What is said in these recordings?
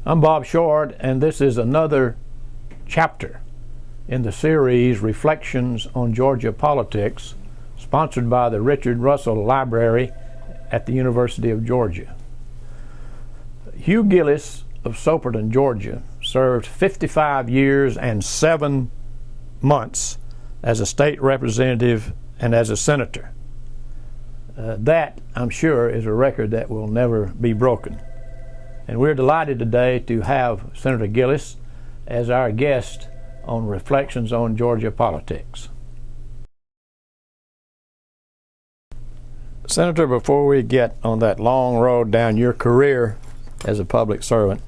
I'm Bob Short, and this is another chapter in the series Reflections on Georgia Politics, sponsored by the Richard Russell Library at the University of Georgia. Hugh Gillis of Soperton, Georgia, served 55 years and 7 months as a state representative and as a senator. That, I'm sure, is a record that will never be broken. And we're delighted today to have Senator Gillis as our guest on Reflections on Georgia Politics. Senator, before we get on that long road down your career as a public servant,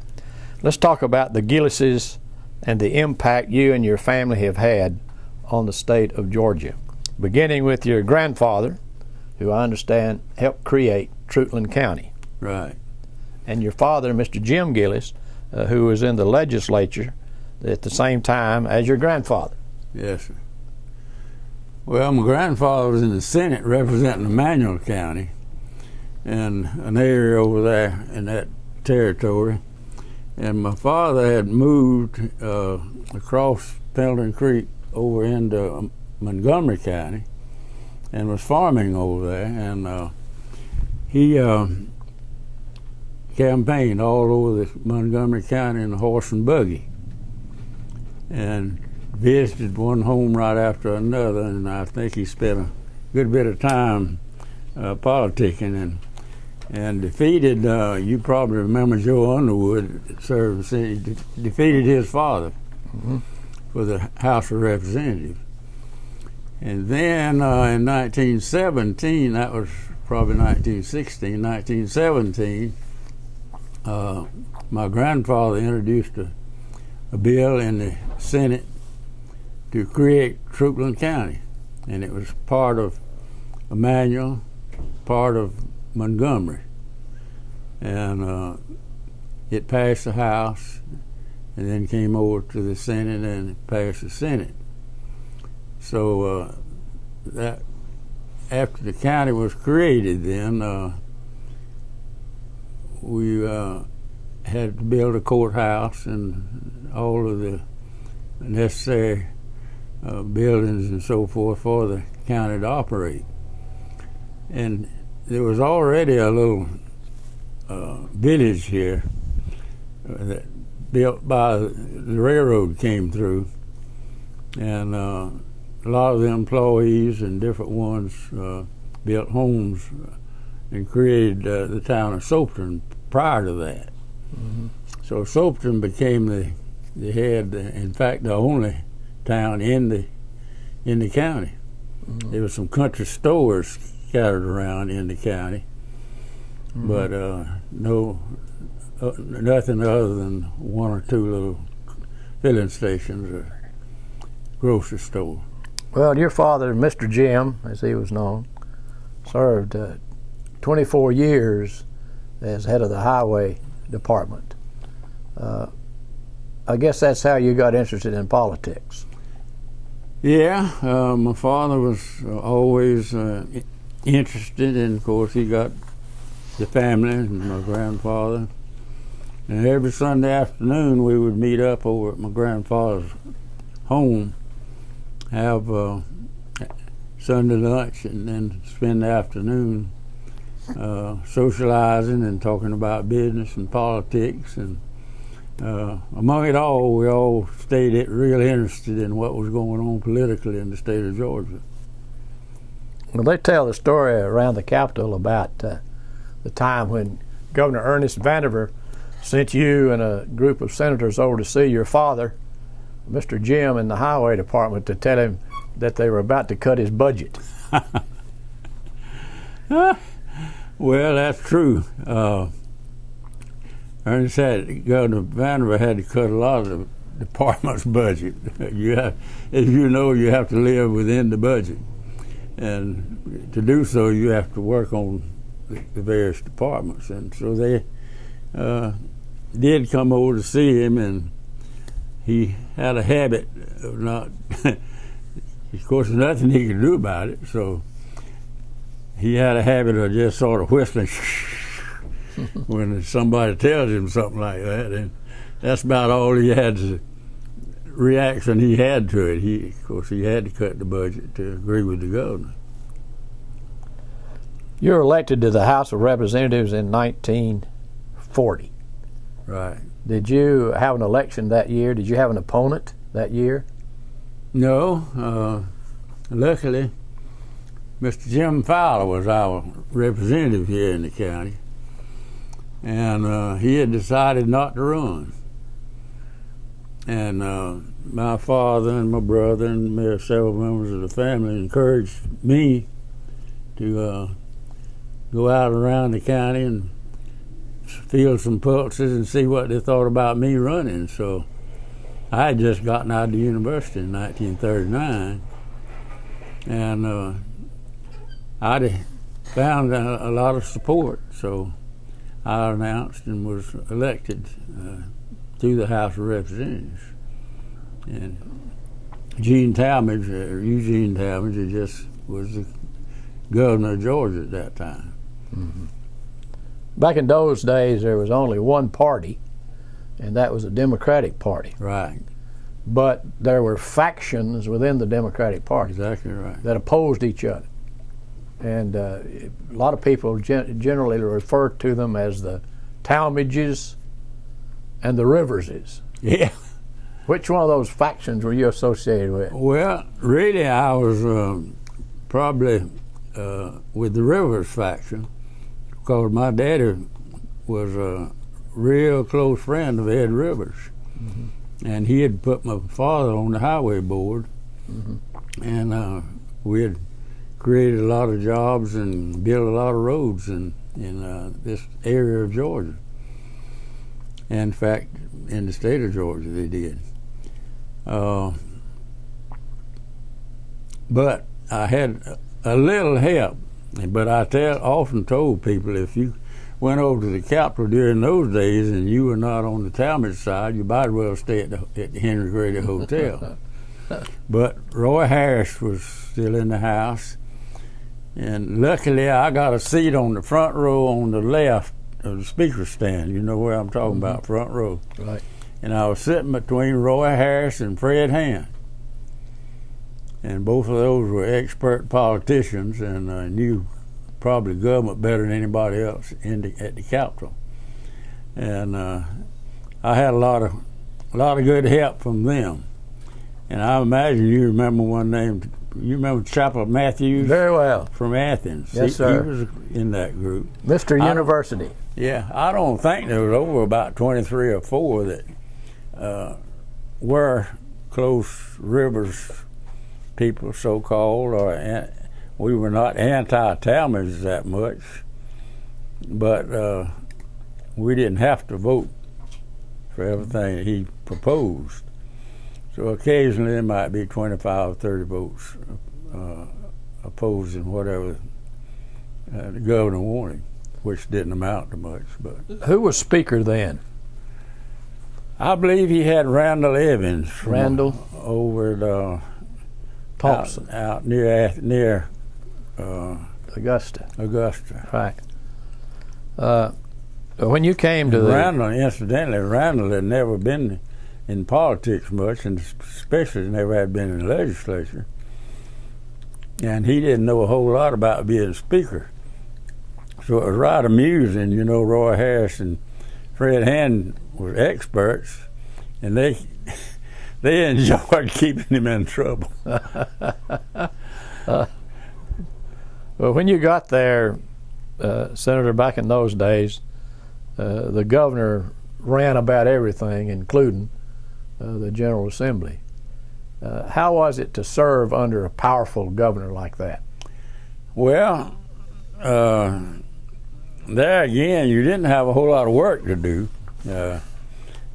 let's talk about the Gillises and the impact you and your family have had on the state of Georgia, beginning with your grandfather, who I understand helped create Truitland County. Right. And your father, Mr. Jim Gillis, who was in the legislature at the same time as your grandfather. Yes, sir. Well, my grandfather was in the Senate representing Emanuel County and an area over there in that territory. And my father had moved across Pendleton Creek over into Montgomery County and was farming over there. And he campaigned all over the Montgomery County in a horse and buggy, and visited one home right after another, and I think he spent a good bit of time politicking and defeated, you probably remember Joe Underwood served, he defeated his father for the House of Representatives. And then in 1917, that was probably 1916, 1917, my grandfather introduced a bill in the Senate to create Truitland County, and it was part of Emanuel, part of Montgomery, and it passed the House and then came over to the Senate and it passed the Senate. So that after the county was created, then we had to build a courthouse and all of the necessary buildings and so forth for the county to operate. And there was already a little village here that built by the railroad came through, and a lot of the employees and different ones built homes and created the town of Soperton prior to that. So Soperton became the head, in fact, the only town in the county. There were some country stores scattered around in the county, but nothing other than one or two little filling stations or grocery store. Well, your father, Mr. Jim, as he was known, served 24 years as head of the highway department. I guess that's how you got interested in politics. Yeah, my father was always interested, and of course he got the family and my grandfather. And every Sunday afternoon we would meet up over at my grandfather's home, have Sunday lunch, and then spend the afternoon socializing and talking about business and politics. And among it all, we all stayed real interested in what was going on politically in the state of Georgia. Well, they tell the story around the Capitol about the time when Governor Ernest Vandiver sent you and a group of senators over to see your father, Mr. Jim, in the highway department to tell him that they were about to cut his budget. Well, that's true. Ernest Governor Vandiver had to cut a lot of the department's budget. As you know, you have to live within the budget, and to do so, you have to work on the various departments. And so they did come over to see him, and he had a habit of not. Of course, there's nothing he could do about it, so he had a habit of just sort of whistling when somebody tells him something like that, and that's about all he had to reaction he had to it. Of course, he had to cut the budget to agree with the governor. You were elected to the House of Representatives in 1940. Right. Did you have an election that year? Did you have an opponent that year? No. Luckily, Mr. Jim Fowler was our representative here in the county, and he had decided not to run. And my father and my brother and several members of the family encouraged me to go out around the county and feel some pulses and see what they thought about me running. So I had just gotten out of the university in 1939, and I found a lot of support. So I announced and was elected to the House of Representatives. And Eugene Talmadge just was the governor of Georgia at that time. Mm-hmm. Back in those days, there was only one party, and that was the Democratic Party. Right. But there were factions within the Democratic Party. Exactly right. That opposed each other. And a lot of people generally refer to them as the Talmadges and the Riverses. Yeah. Which one of those factions were you associated with? Well, really, I was probably with the Rivers faction, because my daddy was a real close friend of Ed Rivers. Mm-hmm. And he had put my father on the highway board. Mm-hmm. And we had created a lot of jobs and built a lot of roads in this area of Georgia. In fact, in the state of Georgia, they did. But I had a little help. But I often told people, if you went over to the Capitol during those days and you were not on the Talmadge side, you might as well stay at the Henry Grady Hotel. But Roy Harris was still in the House, and luckily I got a seat on the front row on the left of the speaker stand. You know where I'm talking mm-hmm. about, front row. Right. And I was sitting between Roy Harris and Fred Hand. And both of those were expert politicians and knew probably government better than anybody else at the Capitol. And I had a lot of good help from them. And I imagine you remember one name. You remember Chapel Matthews? Very well. From Athens. Yes, sir. He was in that group. Mr. University. Yeah, I don't think there was over about 23 or 4 that were close Rivers people, so-called, or we were not anti-Talmadge that much, but we didn't have to vote for everything he proposed. So occasionally there might be 25 or 30 votes opposing whatever the governor wanted, which didn't amount to much. But who was Speaker then? I believe he had Randall Evans. Randall? Over at Thompson. Out near Augusta. Right. When you came to Randall had never been in politics much, and especially never had been in the legislature. And he didn't know a whole lot about being Speaker. So it was right amusing, you know. Roy Harris and Fred Hand were experts, and they enjoyed keeping him in trouble. Well, when you got there, Senator, back in those days, the governor ran about everything, including the General Assembly. How was it to serve under a powerful governor like that? Well, there again, you didn't have a whole lot of work to do.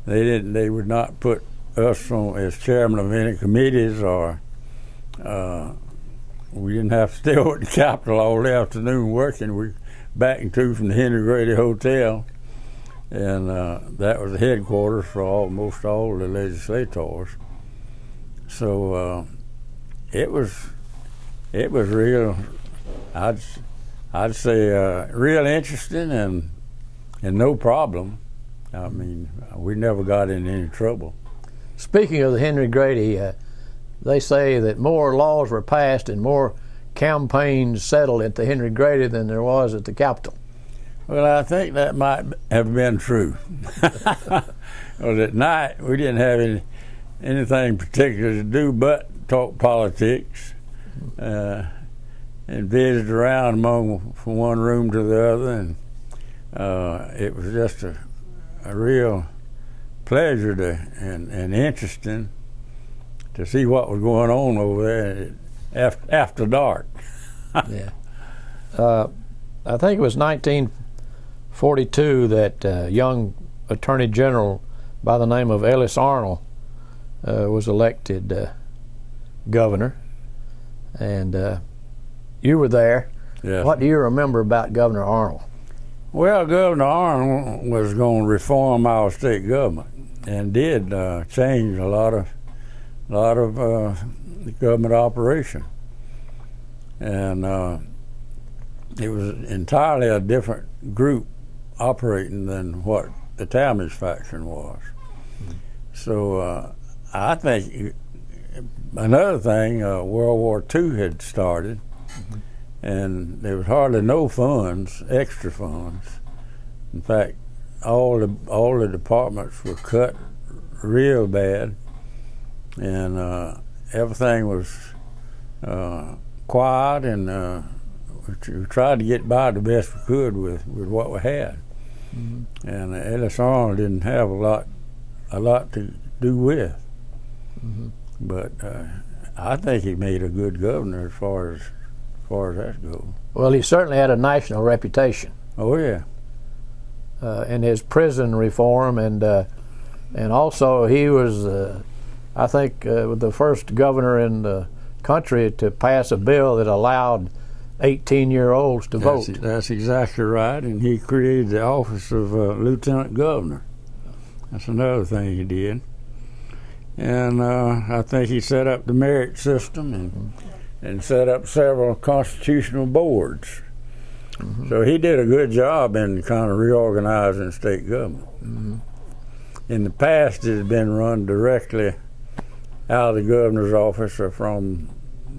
They would not put us on as chairman of any committees, or we didn't have to stay over at the Capitol all the afternoon working. We back and two from the Henry Grady Hotel, and that was the headquarters for almost all the legislators. So it was real. I'd say real interesting and no problem. I mean, we never got in any trouble. Speaking of the Henry Grady, they say that more laws were passed and more campaigns settled at the Henry Grady than there was at the Capitol. Well, I think that might have been true. Because at night we didn't have anything particular to do but talk politics and visit around from one room to the other, and it was just a real pleasure and interesting to see what was going on over there after dark. Yeah. I think it was 1942 that a young Attorney General by the name of Ellis Arnall was elected governor, and you were there. Yes. What do you remember about Governor Arnall? Well, Governor Arnall was going to reform our state government and did change a lot of government operation, and it was entirely a different group operating than what the Talmadge faction was. So I think another thing, World War II had started, and there was hardly no funds, extra funds. In fact, all the departments were cut real bad, and everything was quiet, and we tried to get by the best we could with what we had. And Ellis Arnall didn't have a lot to do with, but I think he made a good governor as far as that goes. Well, he certainly had a national reputation. Oh yeah. In his prison reform, and also he was, I think, the first governor in the country to pass a bill that allowed 18-year-olds to vote. That's exactly right, and he created the office of lieutenant governor. That's another thing he did. And I think he set up the merit system and set up several constitutional boards. So he did a good job in kind of reorganizing state government. In the past, it had been run directly out of the governor's office or from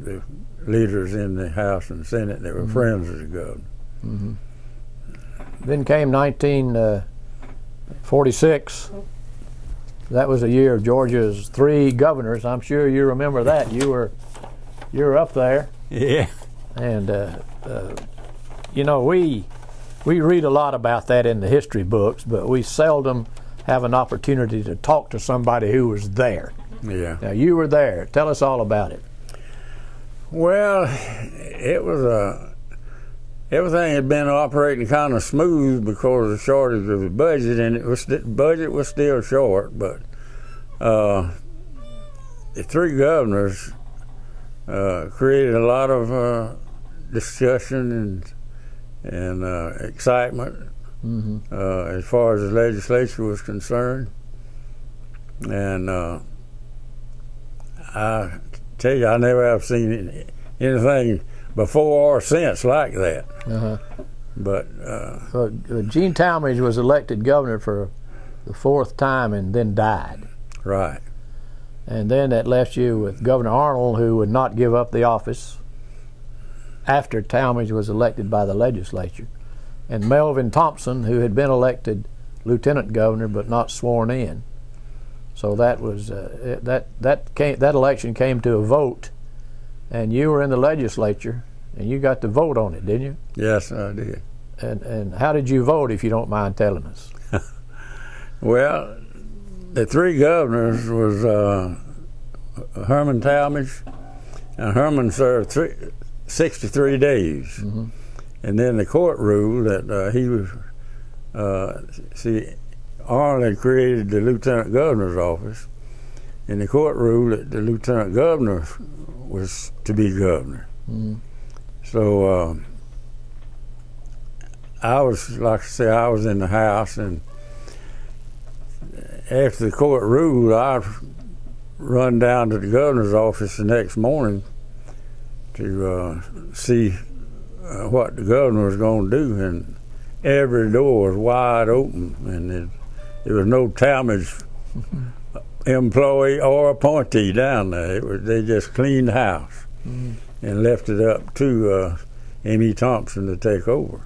the leaders in the House and Senate that were friends of the governor. Then came 1946. That was a year of Georgia's 3 governors. I'm sure you remember that. You were up there. Yeah. And you know, we read a lot about that in the history books, but we seldom have an opportunity to talk to somebody who was there. Yeah. Now, you were there. Tell us all about it. Well, it was everything had been operating kind of smooth because of the shortage of the budget, and the budget was still short, but the 3 governors created a lot of discussion and excitement as far as the legislature was concerned. And I tell you, I never have seen anything before or since like that. But Gene Talmadge was elected governor for the 4th time and then died. Right. And then that left you with Governor Arnall, who would not give up the office after Talmadge was elected by the legislature, and Melvin Thompson, who had been elected lieutenant governor but not sworn in. So that was that election came to a vote, and you were in the legislature, and you got to vote on it, didn't you? Yes, I did. And how did you vote, if you don't mind telling us? Well, the 3 governors was Herman Talmadge, and Herman served 63 days. And then the court ruled that he was, Arnold had created the lieutenant governor's office, and the court ruled that the lieutenant governor was to be governor. So I was, like I say, I was in the House, and after the court ruled, I run down to the governor's office the next morning to see what the governor was going to do, and every door was wide open, and there was no Talmadge employee or appointee down there. They just cleaned the house and left it up to M.E. Thompson to take over.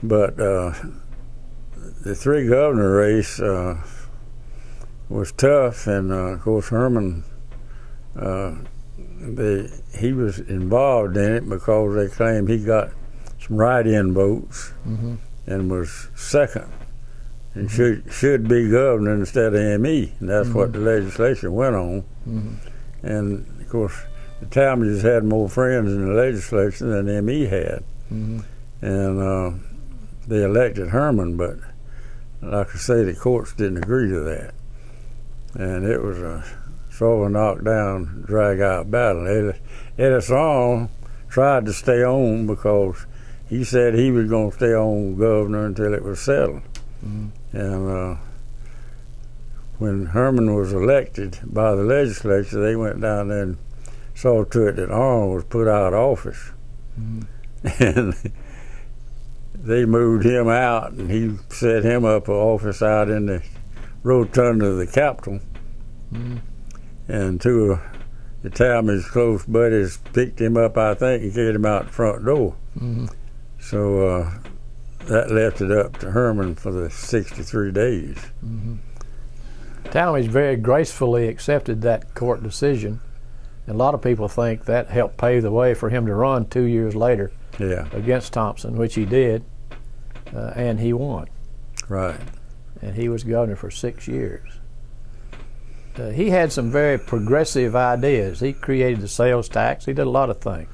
But the three governor race was tough, and of course Herman, he was involved in it because they claimed he got some write-in votes and was second and should be governor instead of M.E. And that's what the legislature went on. And of course the Talmadges had more friends in the legislature than M.E. had. And they elected Herman, but like I say, the courts didn't agree to that. And it was a sort of a knock-down, drag-out battle. Ellis Arnall tried to stay on because he said he was going to stay on governor until it was settled. And when Herman was elected by the legislature, they went down there and saw to it that Arnold was put out of office. And they moved him out, and he set him up an office out in the rotunda of the Capitol. And two of the Talmadge close buddies picked him up, I think, and carried him out the front door. So that left it up to Herman for the 63 days. Talmadge very gracefully accepted that court decision, and a lot of people think that helped pave the way for him to run 2 years later against Thompson, which he did, and he won. Right. And he was governor for 6 years. He had some very progressive ideas. He created the sales tax. He did a lot of things.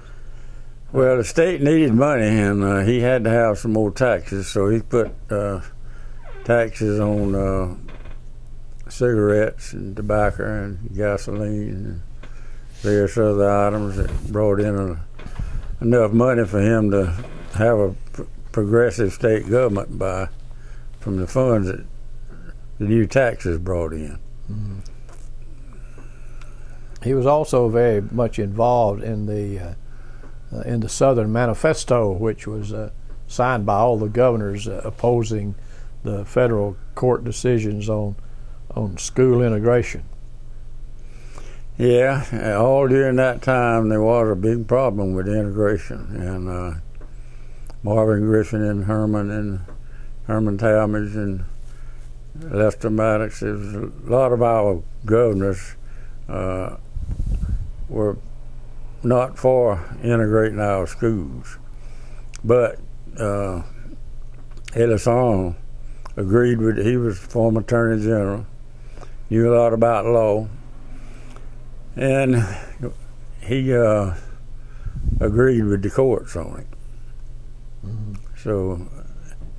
Well, the state needed money, and he had to have some more taxes, so he put taxes on cigarettes and tobacco and gasoline and various other items that brought in enough money for him to have a progressive state government from the funds that the new taxes brought in. He was also very much involved in the Southern Manifesto, which was signed by all the governors opposing the federal court decisions on school integration. Yeah, all during that time there was a big problem with integration, and Marvin Griffin and Herman Talmadge and Lester Maddox. A lot of our governors were not for integrating our schools, but Ellis Arnall agreed with. He was former Attorney General, knew a lot about law, and he agreed with the courts on it. So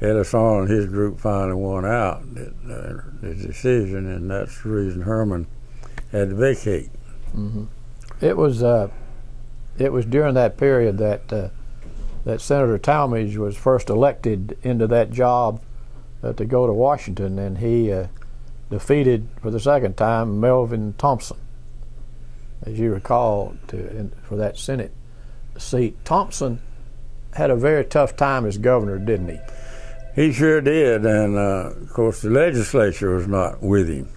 Ellis Arnall and his group finally won out the decision, and that's the reason Herman had to vacate. It was during that period that Senator Talmadge was first elected into that job to go to Washington, and he defeated for the second time Melvin Thompson, as you recall, for that Senate seat. Thompson had a very tough time as governor, didn't he? He sure did, and of course the legislature was not with him.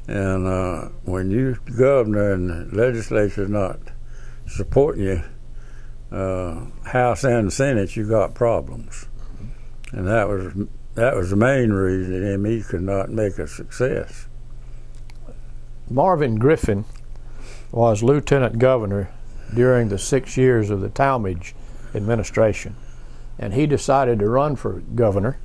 And when you're governor and the legislature's not supporting you, House and Senate, you got problems. And that was the main reason that M.E. could not make a success. Marvin Griffin was lieutenant governor during the 6 years of the Talmadge administration, and he decided to run for governor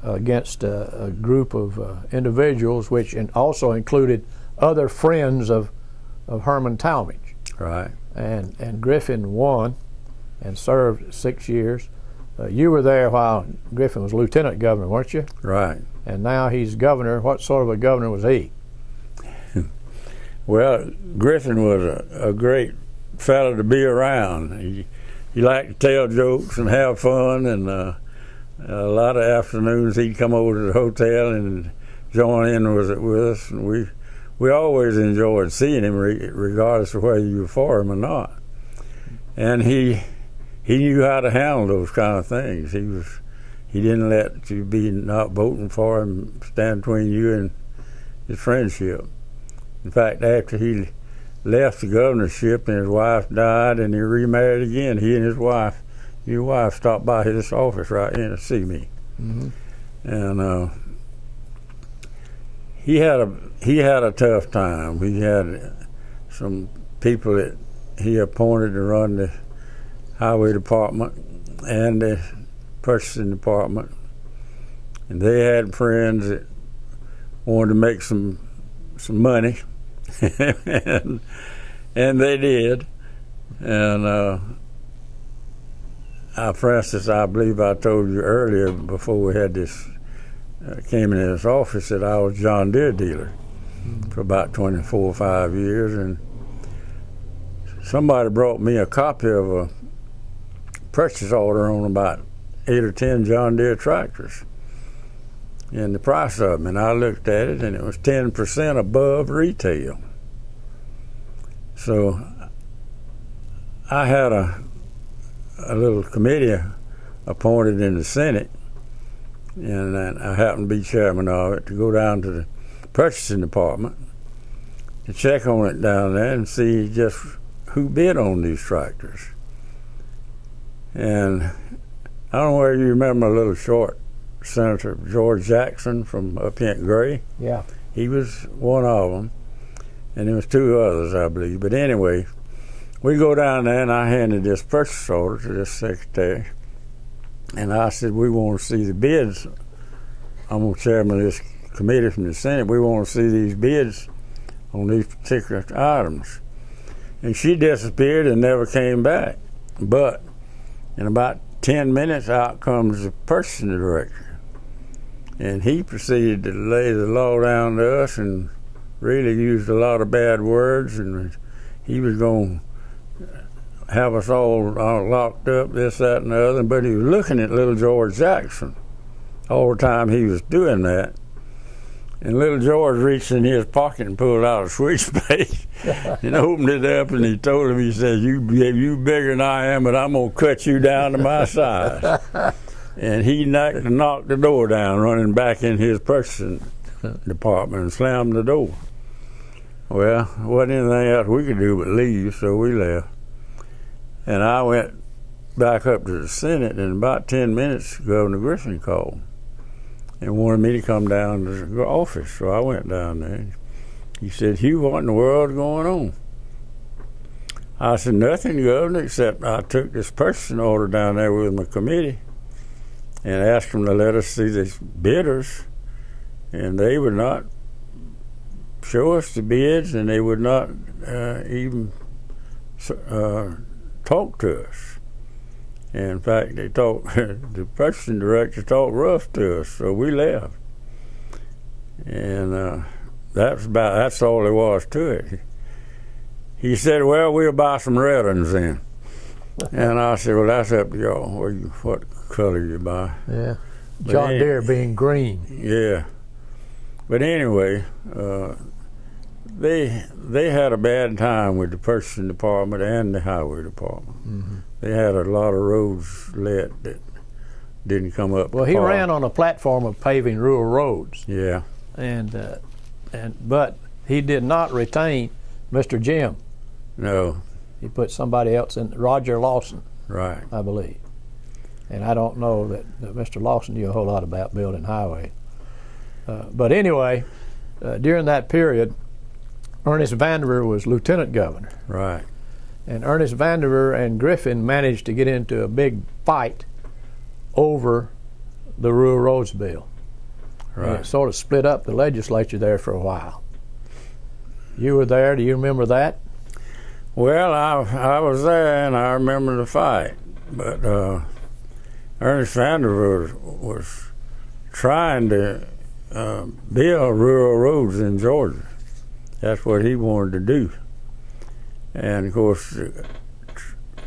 against a group of individuals, which also included other friends of Herman Talmadge. Right. And Griffin won and served 6 years. You were there while Griffin was lieutenant governor, weren't you? Right. And now he's governor. What sort of a governor was he? Well, Griffin was a great fellow to be around. He liked to tell jokes and have fun, and a lot of afternoons he'd come over to the hotel and join in with us, and we always enjoyed seeing him, regardless of whether you were for him or not. And he knew how to handle those kind of things. he didn't let you be not voting for him stand between you and his friendship. In fact, after he left the governorship and his wife died and he remarried again, he and his wife, your wife, stopped by his office right in to see me. Mm-hmm. And he had a tough time. We had some people that he appointed to run the highway department and the purchasing department, and they had friends that wanted to make some money, and they did. And for instance, I believe I told you earlier before we had this came in his office that I was John Deere dealer for about 24 or 5 years, and somebody brought me a copy of a purchase order on about 8 or 10 John Deere tractors and the price of them, and I looked at it and it was 10% above retail. So I had a little committee appointed in the Senate, and I happened to be chairman of it, to go down to the purchasing department to check on it down there and see just who bid on these tractors. And I don't know whether you remember a little short Senator George Jackson from up here in Gray. Yeah. He was one of them, and there was 2 others, I believe. But anyway, we go down there, and I handed this purchase order to this secretary, and I said, we want to see the bids. I'm chairman of this committee from the Senate. We want to see these bids on these particular items. And she disappeared and never came back. But in about 10 minutes, out comes the purchasing director. And he proceeded to lay the law down to us and really used a lot of bad words. And he was going to have us all locked up, this, that, and the other. But he was looking at little George Jackson all the time he was doing that. And little George reached in his pocket and pulled out a switchblade and opened it up, and he told him, he said, you bigger than I am, but I'm going to cut you down to my size. And he knocked the door down, running back in his purchasing department and slammed the door. Well, there wasn't anything else we could do but leave, so we left. And I went back up to the Senate, and in about 10 minutes, Governor Griffin called and wanted me to come down to the office. So I went down there. He said, Hugh, what in the world is going on? I said, nothing, Governor, except I took this purchasing order down there with my committee and asked them to let us see the bidders, and they would not show us the bids, and they would not even talk to us. And in fact, they talked. The purchasing director talked rough to us, so we left. And that's all there was to it. He said, "Well, we'll buy some red ones then." And I said, "Well, that's up to y'all. What color you buy?" Yeah. John Deere being green. Yeah. But anyway, they had a bad time with the purchasing department and the highway department. Mm-hmm. They had a lot of roads let that didn't come up. Well, he ran on a platform of paving rural roads. Yeah. But he did not retain Mr. Jim. No. He put somebody else in, Roger Lawson. Right. I believe. And I don't know that Mr. Lawson knew a whole lot about building highway. But anyway, during that period, Ernest Vandiver was lieutenant governor. Right. And Ernest Vandiver and Griffin managed to get into a big fight over the Rural Roads Bill. Right. And it sort of split up the legislature there for a while. You were there. Do you remember that? Well, I was there, and I remember the fight. But Ernest Vandiver was trying to build rural roads in Georgia. That's what he wanted to do. And of course, the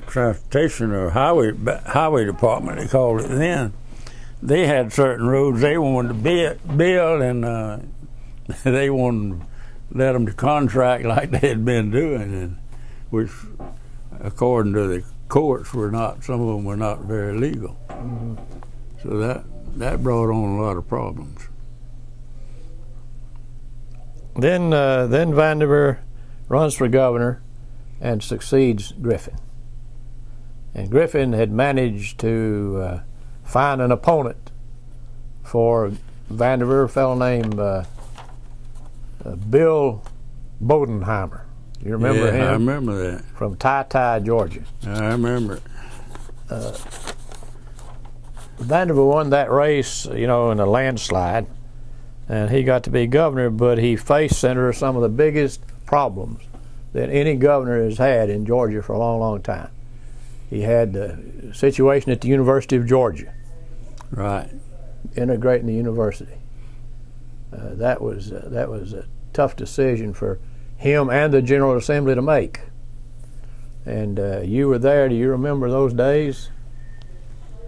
transportation or highway department, they called it then, they had certain roads they wanted to build, and they wanted to let them to contract like they had been doing, and which, according to the courts, some of them were not very legal. Mm-hmm. So that brought on a lot of problems. Then Vandiver runs for governor and succeeds Griffin. And Griffin had managed to find an opponent for Vandiver, a fellow named Bill Bodenheimer. You remember him? I remember that. From Ty, Georgia. I remember it. Vandiver won that race, in a landslide, and he got to be governor, but he faced, Senator, some of the biggest problems that any governor has had in Georgia for a long, long time. He had the situation at the University of Georgia. Right. Integrating the university. That was a tough decision for him and the General Assembly to make. And you were there. Do you remember those days?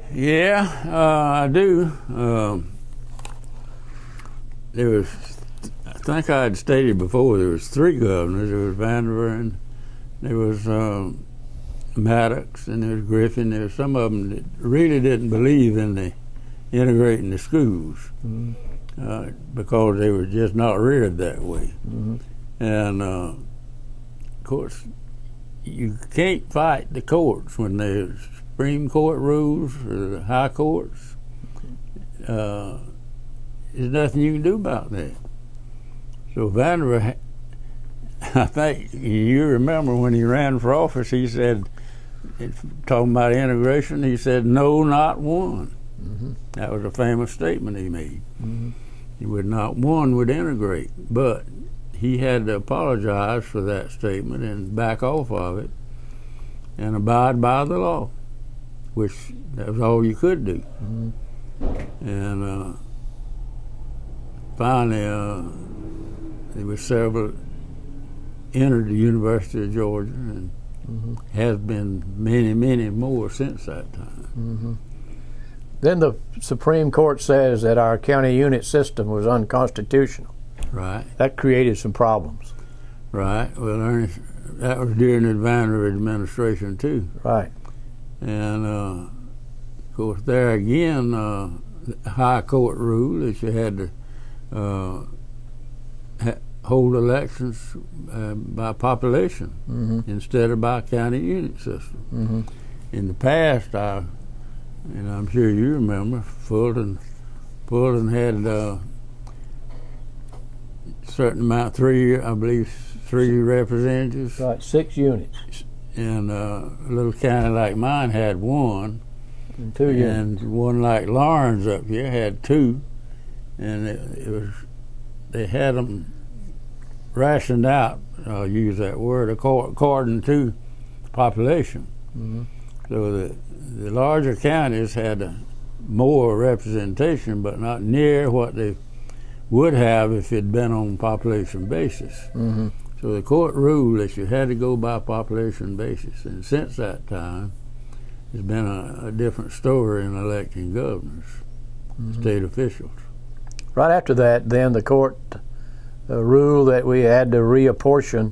Yeah, I do. There was, I think I had stated before, there was 3 governors. There was Vandiver, and there was Maddox, and there was Griffin. There were some of them that really didn't believe in the integrating the schools because they were just not reared that way. Mm-hmm. And of course, you can't fight the courts when there's Supreme Court rules or the high courts. There's nothing you can do about that. So Vandiver, I think you remember when he ran for office, he said, talking about integration, he said, "No, not one." Mm-hmm. That was a famous statement he made. Mm-hmm. Not one would integrate, but he had to apologize for that statement and back off of it and abide by the law, which that was all you could do. Mm-hmm. And finally, there were several entered the University of Georgia, and has been many, many more since that time. Mm-hmm. Then the Supreme Court says that our county unit system was unconstitutional. Right. That created some problems. Right. Well, that was during the Vandiver administration too. Right. And of course, there again, the high court rule that you had to hold elections by population instead of by county unit system. Mm-hmm. In the past, and I'm sure you remember, Fulton had certain amount, 3 representatives. Right, 6 units. And a little county like mine had 1. And 2 units. And one like Lawrence up here had 2. And they had them rationed out, I'll use that word, according to population. Mm-hmm. So the larger counties had more representation, but not near what they would have if it'd been on population basis. Mm-hmm. So the court ruled that you had to go by population basis, and since that time, it's been a different story in electing governors, state officials. Right after that, then the court ruled that we had to reapportion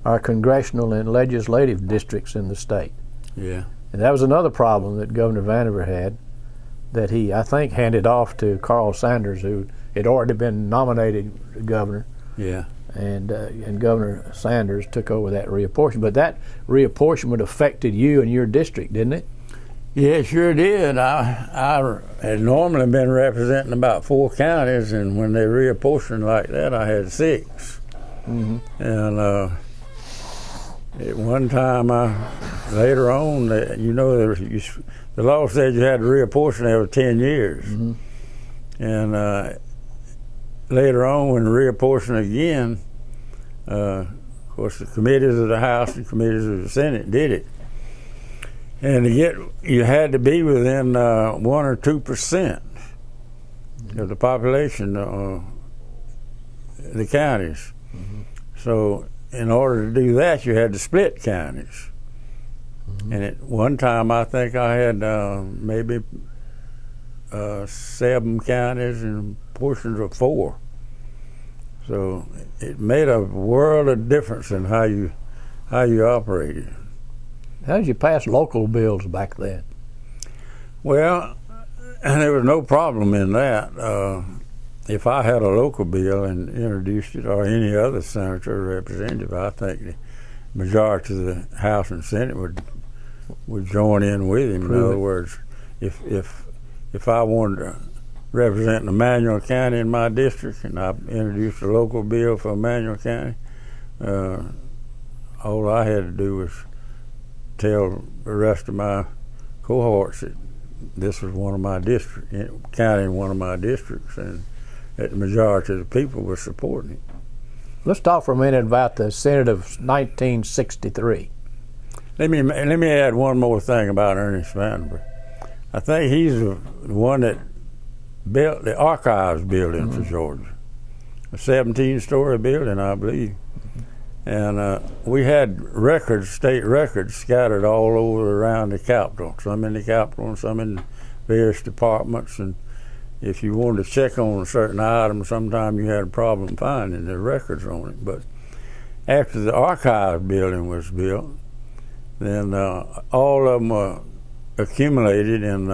our congressional and legislative districts in the state. Yeah. And that was another problem that Governor Vandiver had, that he, I think, handed off to Carl Sanders, who had already been nominated governor. Yeah. And Governor Sanders took over that reapportionment. But that reapportionment affected you and your district, didn't it? Yeah, it sure did. I had normally been representing about 4 counties, and when they reapportioned like that, I had 6. Mm-hmm. And at one time, later on, the law said you had to reapportion every 10 years. Mm-hmm. And later on, when reapportioned again, of course, the committees of the House and committees of the Senate did it. And you had to be within 1 or 2% of the population of the counties. Mm-hmm. So in order to do that, you had to split counties. Mm-hmm. And at one time, I think I had maybe 7 counties and portions of 4. So it made a world of difference in how you operated. How did you pass local bills back then? Well, And there was no problem in that. If I had a local bill and introduced it, or any other senator or representative, I think the majority of the House and Senate would join in with him. In other words, if I wanted to represent Emmanuel County in my district and I introduced a local bill for Emmanuel County, all I had to do was tell the rest of my cohorts that this was one of my districts, county in one of my districts, and that the majority of the people were supporting it. Let's talk for a minute about the Senate of 1963. Let me add one more thing about Ernest Vandiver. I think he's the one that built the archives building for Georgia, a 17-story building, I believe. And we had records, state records, scattered all over around the Capitol, some in the Capitol and some in various departments. And if you wanted to check on a certain item, sometimes you had a problem finding the records on it. But after the archive building was built, then all of them accumulated and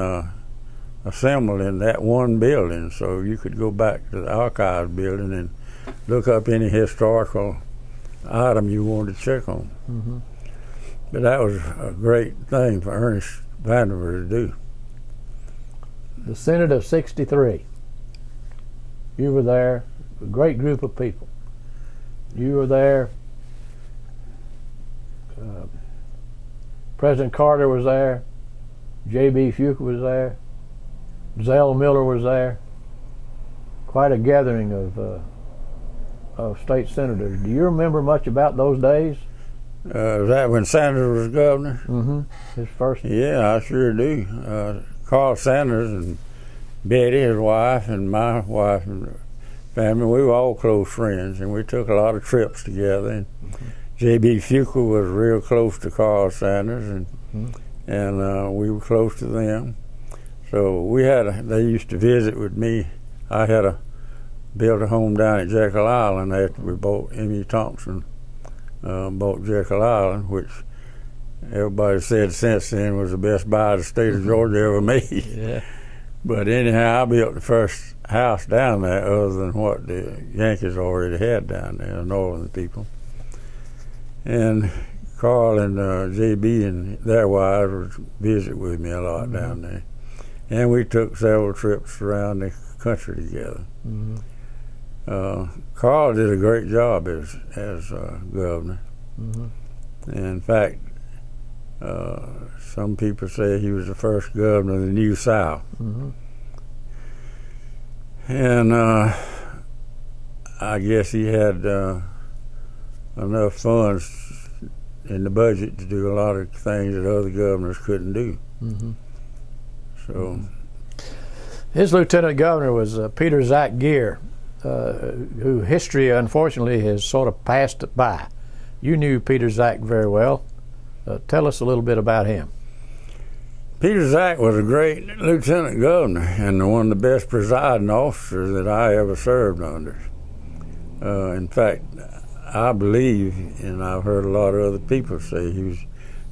assembled in that one building. So you could go back to the archive building and look up any historical item you wanted to check on. But that was a great thing for Ernest Vandiver to do. The Senate of 63. You were there, a great group of people. You were there. President Carter was there. J.B. Fuqua was there. Zell Miller was there. Quite a gathering of state senators. Do you remember much about those days? Was that when Sanders was governor? Mm-hmm. His first. Yeah, I sure do. Carl Sanders and Betty, his wife, and my wife and family, we were all close friends, and we took a lot of trips together. And J.B. Fuqua was real close to Carl Sanders, and we were close to them. So they used to visit with me. I had built a home down at Jekyll Island after we bought M.E. Thompson bought Jekyll Island, which everybody said since then was the best buy the state of Georgia ever made. Yeah. But anyhow, I built the first house down there other than what the Yankees already had down there, the northern people. And Carl and J.B. and their wives would visit with me a lot down there. And we took several trips around the country together. Carl did a great job as governor. In fact, some people say he was the first governor of the New South. And I guess he had enough funds in the budget to do a lot of things that other governors couldn't do. So, his lieutenant governor was Peter Zach Gear, who history unfortunately has sort of passed by. You knew Peter Zach very well. Tell us a little bit about him. Peter Zach was a great lieutenant governor and one of the best presiding officers that I ever served under. In fact, I believe, and I've heard a lot of other people say, he was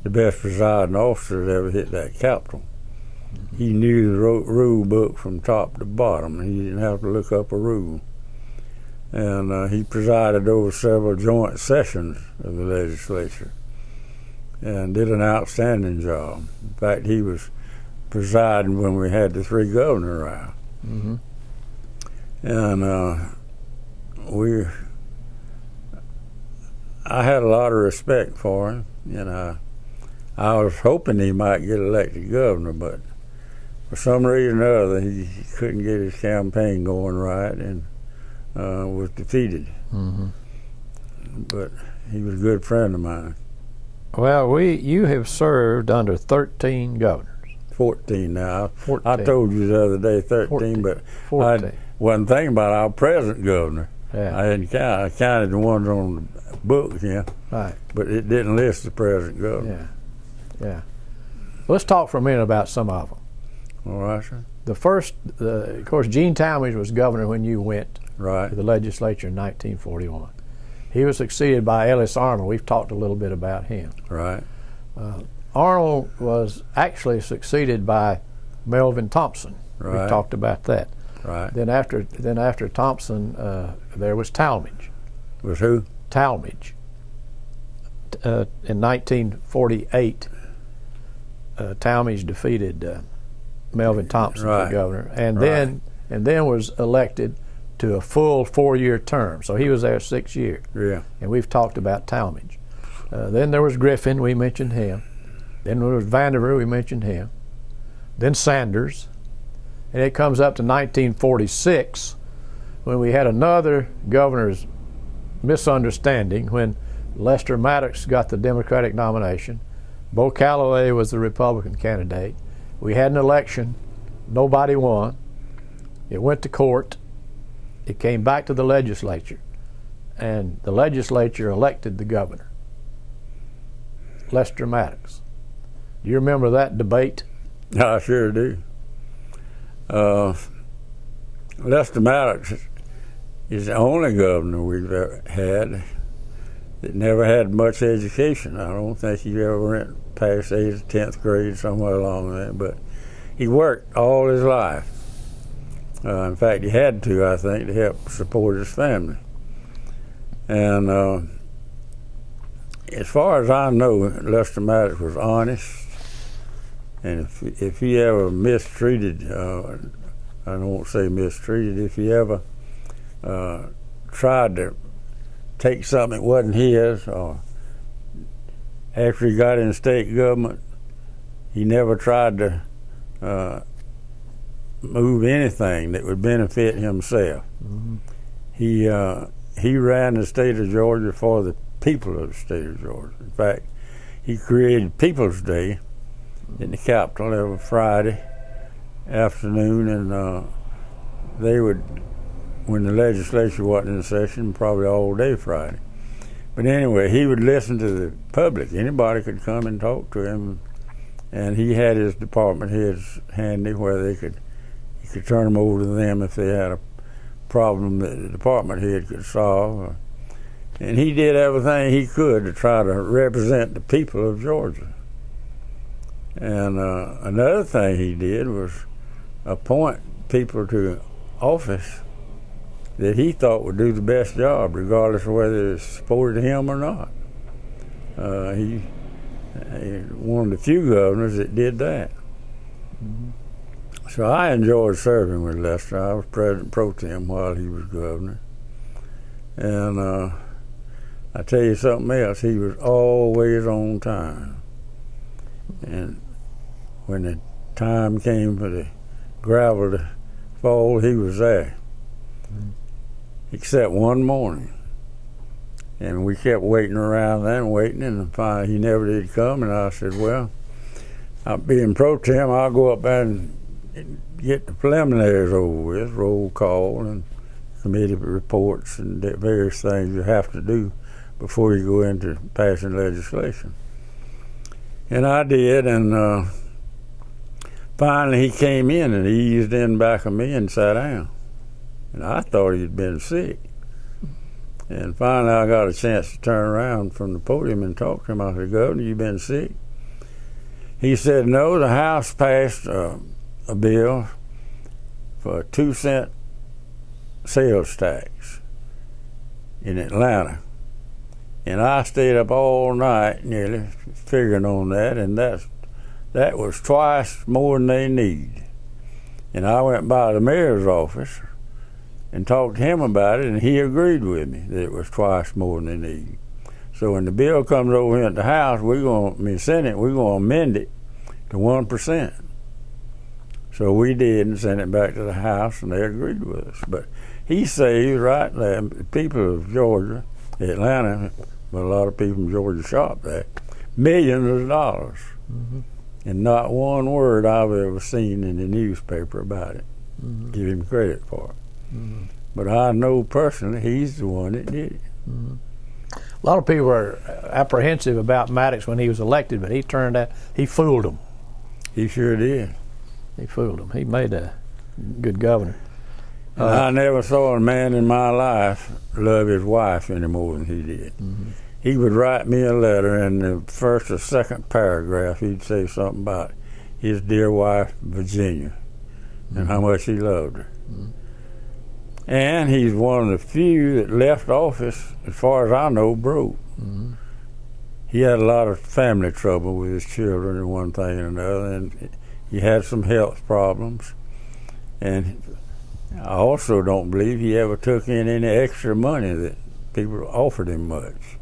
the best presiding officer that ever hit that Capitol. He knew the rule book from top to bottom. He didn't have to look up a rule. And he presided over several joint sessions of the legislature and did an outstanding job. In fact, he was presiding when we had the three governor round. And I had a lot of respect for him, and I was hoping he might get elected governor, but for some reason or other, he couldn't get his campaign going right and was defeated. But he was a good friend of mine. Well, you have served under 13 governors. 14 now. 14. I told you the other day 13, 14. but 14. Wasn't thinking about our present governor. Yeah. I hadn't counted. I counted the ones on the book, Right. But it didn't list the present governor. Yeah. Let's talk for a minute about some of them. All right, sir. The first, of course, Gene Talmadge was governor when you went Right. to the legislature in 1941. He was succeeded by Ellis Arnall. We've talked a little bit about him. Right. Arnold was actually succeeded by Melvin Thompson. Right. We talked about that. Right. Then after Thompson, there was Talmadge. Was who? Talmadge. In 1948, Talmadge defeated Melvin Thompson for governor, and then was elected to a full 4-year term. So he was there 6 years. Yeah. And we've talked about Talmadge. Then there was Griffin. We mentioned him. Then there was Vandiver. We mentioned him. Then Sanders. And it comes up to 1946 when we had another governor's misunderstanding when Lester Maddox got the Democratic nomination. Bo Calloway was the Republican candidate. We had an election. Nobody won. It went to court. It came back to the legislature. And the legislature elected the governor, Lester Maddox. Do you remember that debate? I sure do. Lester Maddox is the only governor we've ever had that never had much education. I don't think he ever went past 8th or 10th grade, somewhere along there, but he worked all his life. In fact, he had to, I think, to help support his family. And as far as I know, Lester Maddox was honest, and if he ever mistreated, I won't say mistreated, if he ever tried to take something that wasn't his, or after he got in state government, he never tried to move anything that would benefit himself. Mm-hmm. He ran the state of Georgia for the people of the state of Georgia. In fact, he created People's Day in the Capitol every Friday afternoon, and they would, when the legislature wasn't in session, probably all day Friday. But anyway, he would listen to the public. Anybody could come and talk to him, and he had his department heads handy where he could turn them over to them if they had a problem that the department head could solve. And he did everything he could to try to represent the people of Georgia. And another thing he did was appoint people to office that he thought would do the best job, regardless of whether it supported him or not. He one of the few governors that did that. Mm-hmm. So I enjoyed serving with Lester. I was president pro tem while he was governor. And I tell you something else, he was always on time. And when the time came for the gravel to fall, he was there. Mm-hmm. Except one morning. And we kept waiting around then, waiting, and finally he never did come. And I said, well, I'm being pro tem, I'll go up there and get the preliminaries over with, roll call and committee reports and various things you have to do before you go into passing legislation. And I did, and finally he came in and eased in back of me and sat down. And I thought he'd been sick. And finally I got a chance to turn around from the podium and talk to him. I said, Governor, you been sick? He said, no, the House passed a bill for a 2-cent sales tax in Atlanta. And I stayed up all night nearly figuring on that, and that was twice more than they need. And I went by the mayor's office and talked to him about it, and he agreed with me that it was twice more than they need. So when the bill comes over here at the House, Senate, we're going to amend it to 1%. So we did and sent it back to the House, and they agreed with us. But he saved, right there, the people of Georgia, Atlanta, but a lot of people from Georgia shop there, millions of dollars. Mm-hmm. And not one word I've ever seen in the newspaper about it. Mm-hmm. Give him credit for it. Mm-hmm. But I know personally he's the one that did it. Mm-hmm. A lot of people were apprehensive about Maddox when he was elected, but he fooled them. He sure did. He fooled them. He made a good governor. I never saw a man in my life love his wife any more than he did. Mm-hmm. He would write me a letter, and the first or second paragraph he'd say something about his dear wife, Virginia. and how much he loved her. And he's one of the few that left office, as far as I know, broke. He had a lot of family trouble with his children and one thing and another, and he had some health problems. And I also don't believe he ever took in any extra money that people offered him much.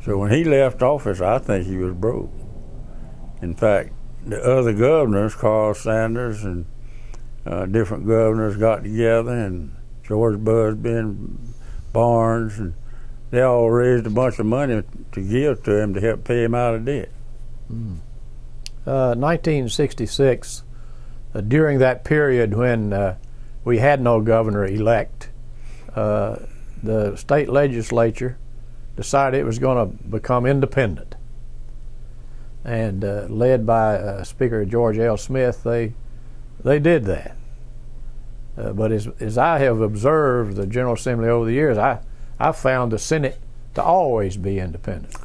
So when he left office, I think he was broke. In fact, the other governors, Carl Sanders and different governors got together, and George Busby and Barnes, and they all raised a bunch of money to give to him to help pay him out of debt. 1966, during that period when we had no governor-elect, the state legislature decided it was going to become independent. And led by Speaker George L. Smith, they did that. But as I have observed the General Assembly over the years, I found the Senate to always be independent.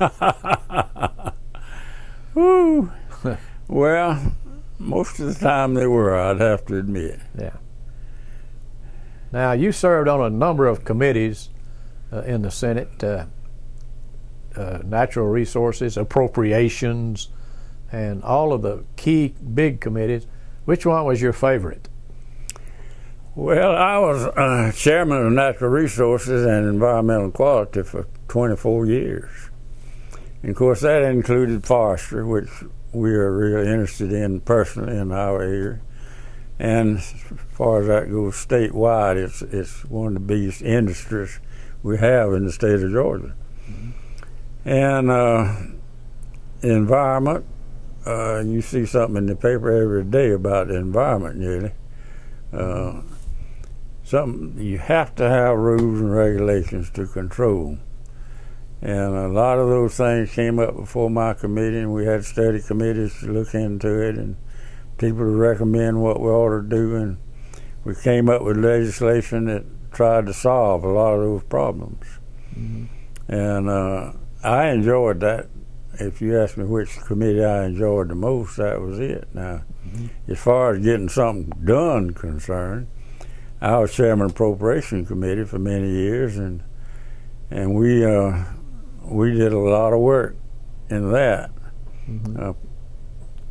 Woo. Well, most of the time they were, I'd have to admit. Yeah. Now, you served on a number of committees in the Senate, Natural Resources, Appropriations, and all of the key big committees. Which one was your favorite? Well, I was chairman of Natural Resources and Environmental Quality for 24 years. And of course, that included forestry, which we are really interested in personally in our area. And as far as that goes statewide, it's one of the biggest industries we have in the state of Georgia. And environment, you see something in the paper every day about the environment nearly. Something you have to have rules and regulations to control. And a lot of those things came up before my committee, and we had study committees to look into it and people to recommend what we ought to do. And we came up with legislation that tried to solve a lot of those problems. And I enjoyed that. If you ask me which committee I enjoyed the most, that was it. Now, as far as getting something done concerned, I was chairman of Appropriations Committee for many years, and we did a lot of work in that,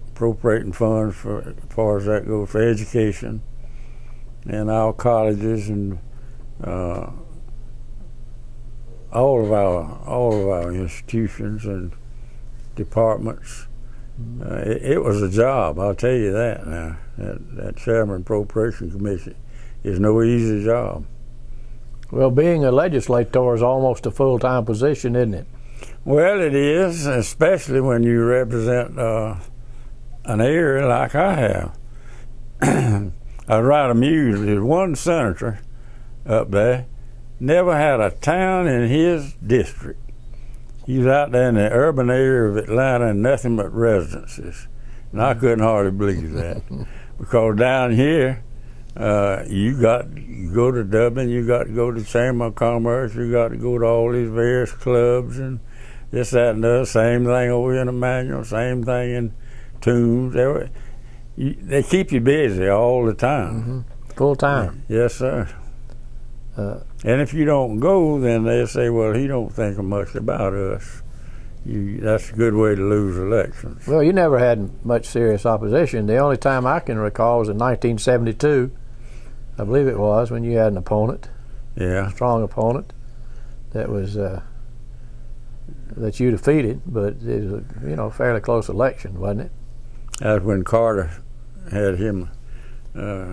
appropriating funds for, as far as that goes, for education and our colleges and all of our institutions and departments. It was a job, I'll tell you that now. That chairman of Appropriations Committee is no easy job. Well, being a legislator is almost a full-time position, isn't it? Well, it is, especially when you represent an area like I have. I was right amused. There's one senator up there, never had a town in his district. He was out there in the urban area of Atlanta and nothing but residences. And I couldn't hardly believe that. Because down here, you go to Dublin, you got to go to the Chamber of Commerce, you got to go to all these various clubs and this, that, and the same thing over in Emmanuel, same thing in Tombs. They keep you busy all the time. Full time. Yes, sir. And if you don't go, then they say, well, he don't think much about us. That's a good way to lose elections. Well, you never had much serious opposition. The only time I can recall was in 1972, I believe it was, when you had an opponent, a strong opponent, that was that you defeated, but it was a fairly close election, wasn't it? That's when Carter had him,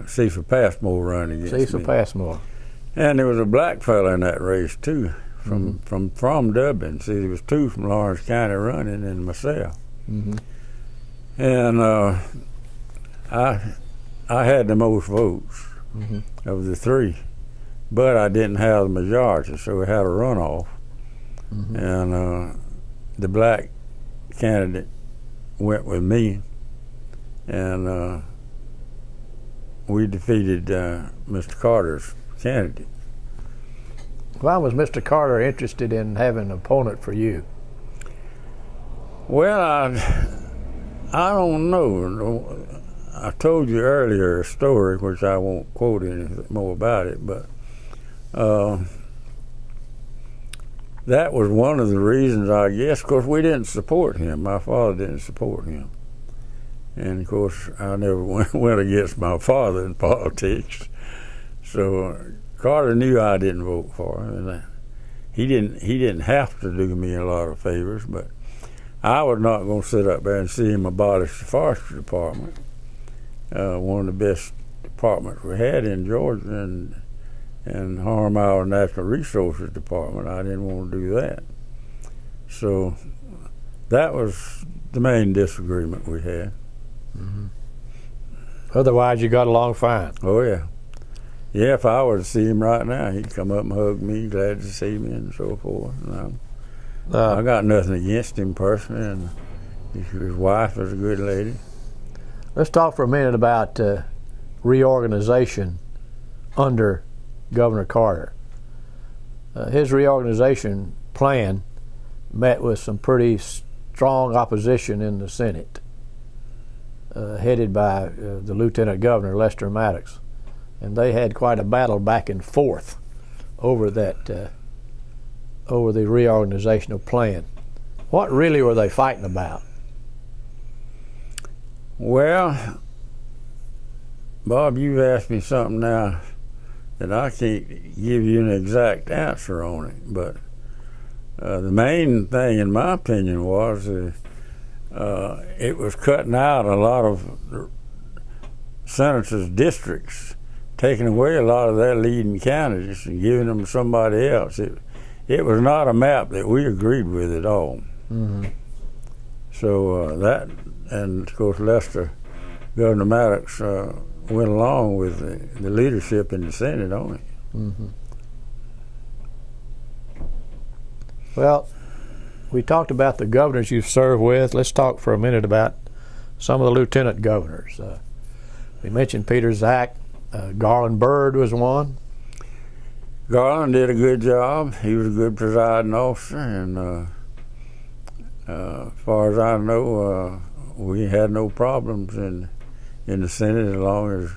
Cecil Passmore, run against me. Cecil Passmore. And there was a black fella in that race too, from Dublin. See, there was two from Lawrence County running, and myself. And I had the most votes of the three, but I didn't have the majority, so we had a runoff. And the black candidate went with me, and we defeated Mr. Carter's candidate. Why was Mr. Carter interested in having an opponent for you? Well, I don't know. I told you earlier a story, which I won't quote anything more about it, but that was one of the reasons, I guess. Of course, we didn't support him. My father didn't support him. And, of course, I never went against my father in politics. So Carter knew I didn't vote for him. And he didn't have to do me a lot of favors, but I was not going to sit up there and see him abolish the forestry department, one of the best departments we had in Georgia, and harm our natural resources department. I didn't want to do that. So that was the main disagreement we had. Mm-hmm. Otherwise, you got along fine. Oh, yeah. Yeah, if I were to see him right now, he'd come up and hug me, glad to see me, and so forth. And I got nothing against him personally, and his wife is a good lady. Let's talk for a minute about reorganization under Governor Carter. His reorganization plan met with some pretty strong opposition in the Senate, headed by the Lieutenant Governor, Lester Maddox. And they had quite a battle back and forth over that, over the reorganizational plan. What really were they fighting about? Well, Bob, you've asked me something now that I can't give you an exact answer on it. But the main thing, in my opinion, was it was cutting out a lot of senators' districts, taking away a lot of their leading candidates and giving them to somebody else. It was not a map that we agreed with at all. Mm-hmm. So that, and of course Governor Maddox went along with the leadership in the Senate on it. Mm-hmm. Well, we talked about the governors you've served with. Let's talk for a minute about some of the lieutenant governors. We mentioned Peter Zack. Garland Byrd was one. Garland did a good job. He was a good presiding officer, and as far as I know, we had no problems in the Senate as long as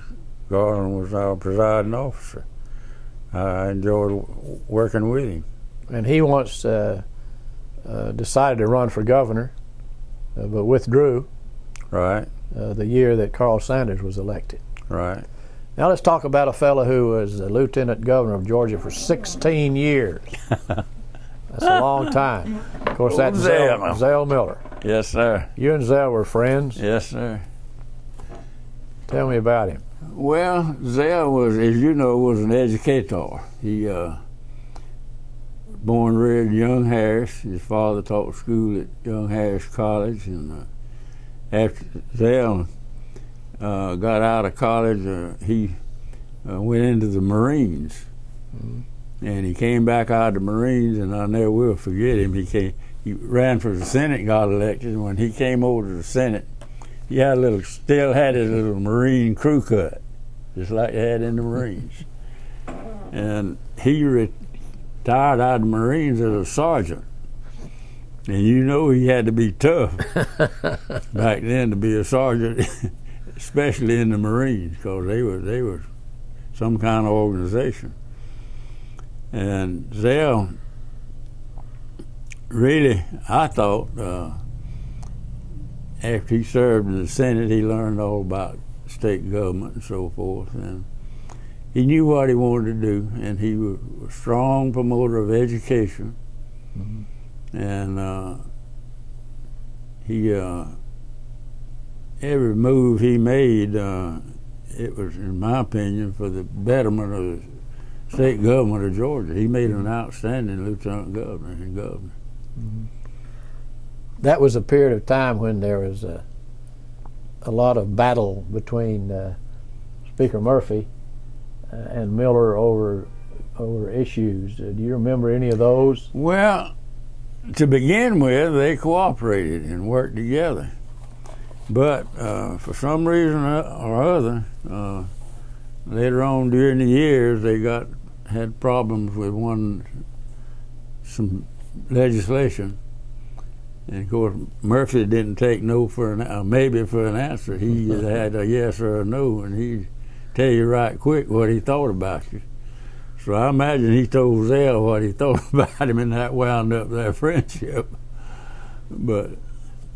Garland was our presiding officer. I enjoyed working with him. And he once decided to run for governor, but withdrew. Right. The year that Carl Sanders was elected. Right. Now let's talk about a fellow who was the lieutenant governor of Georgia for 16 years. That's a long time. Of course, that's Zell Miller. Yes, sir. You and Zell were friends. Yes, sir. Tell me about him. Well, Zell was, as you know, was an educator. He born and reared in Young Harris. His father taught school at Young Harris College, and after Zell got out of college, he went into the Marines. Mm-hmm. And he came back out of the Marines, and I never will forget him. He ran for the Senate, got elected, and when he came over to the Senate, he had still had his little Marine crew cut, just like they had in the Marines. And he retired out of the Marines as a sergeant. And you know he had to be tough back then to be a sergeant, especially in the Marines, because they were some kind of organization. And Zell, really, I thought, after he served in the Senate, he learned all about state government and so forth, and he knew what he wanted to do, and he was a strong promoter of education. Mm-hmm. And every move he made, it was, in my opinion, for the betterment of the state government of Georgia. He made an outstanding lieutenant governor and governor. Mm-hmm. That was a period of time when there was a lot of battle between Speaker Murphy and Miller over issues. Do you remember any of those? Well, to begin with, they cooperated and worked together. But for some reason or other, later on during the years, they had problems with some legislation, And of course, Murphy didn't take no for an maybe for an answer. He either had a yes or a no, and he'd tell you right quick what he thought about you. So I imagine he told Zell what he thought about him, and that wound up their friendship. But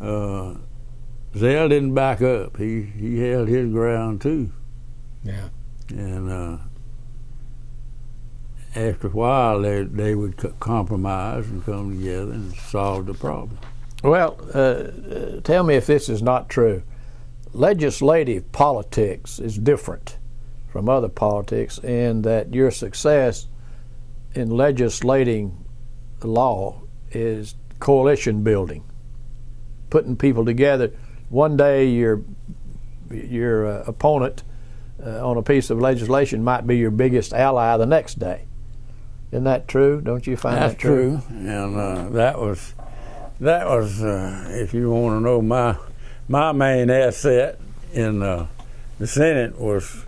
Zell didn't back up. He held his ground too. Yeah. And after a while, they would compromise and come together and solve the problem. Well, tell me if this is not true. Legislative politics is different from other politics in that your success in legislating law is coalition building, putting people together. One day your opponent on a piece of legislation might be your biggest ally the next day. Isn't that true? Don't you find that true? That's true. And that was if you want to know, my main asset in the Senate was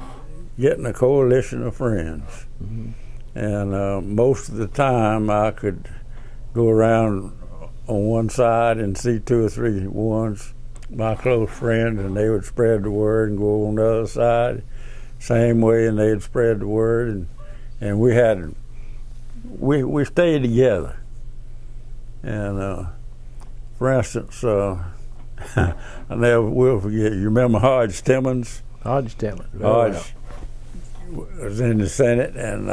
getting a coalition of friends. Mm-hmm. And most of the time I could go around on one side and see two or three ones, my close friends, and they would spread the word, and go on the other side same way, and they'd spread the word, and we stayed together. And for instance, I never will forget, you remember Hodge Timmons? Hodge Timmons. Hodge was in the Senate, and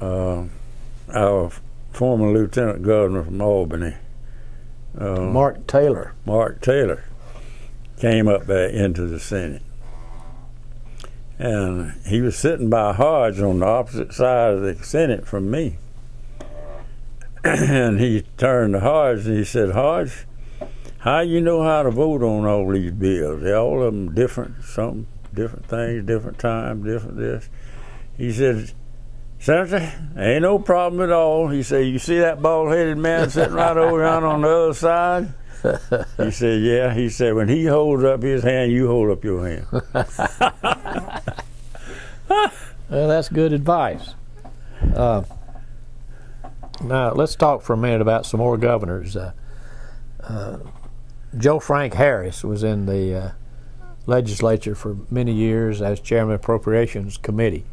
our former lieutenant governor from Albany, Mark Taylor. Mark Taylor, came up there into the Senate. And he was sitting by Hodge on the opposite side of the Senate from me. And he turned to Hodge and he said, "Hodge, how you know how to vote on all these bills? They're all of them different, some different things, different time, different this." He said, "Senator, ain't no problem at all." He said, "You see that bald-headed man sitting right over yonder on the other side?" He said, "Yeah." He said, "When he holds up his hand, you hold up your hand." Well, that's good advice. Now, let's talk for a minute about some more governors. Joe Frank Harris was in the legislature for many years as chairman of the Appropriations Committee.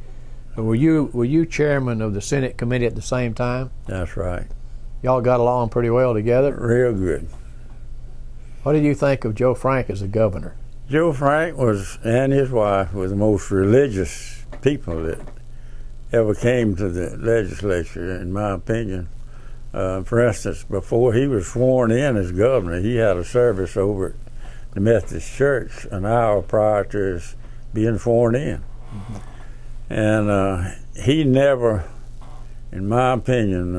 Were you chairman of the Senate committee at the same time? That's right. Y'all got along pretty well together? Real good. What did you think of Joe Frank as a governor? Joe Frank and his wife were the most religious people that ever came to the legislature, in my opinion. For instance, before he was sworn in as governor, he had a service over at the Methodist Church an hour prior to his being sworn in. Mm-hmm. And he never, in my opinion,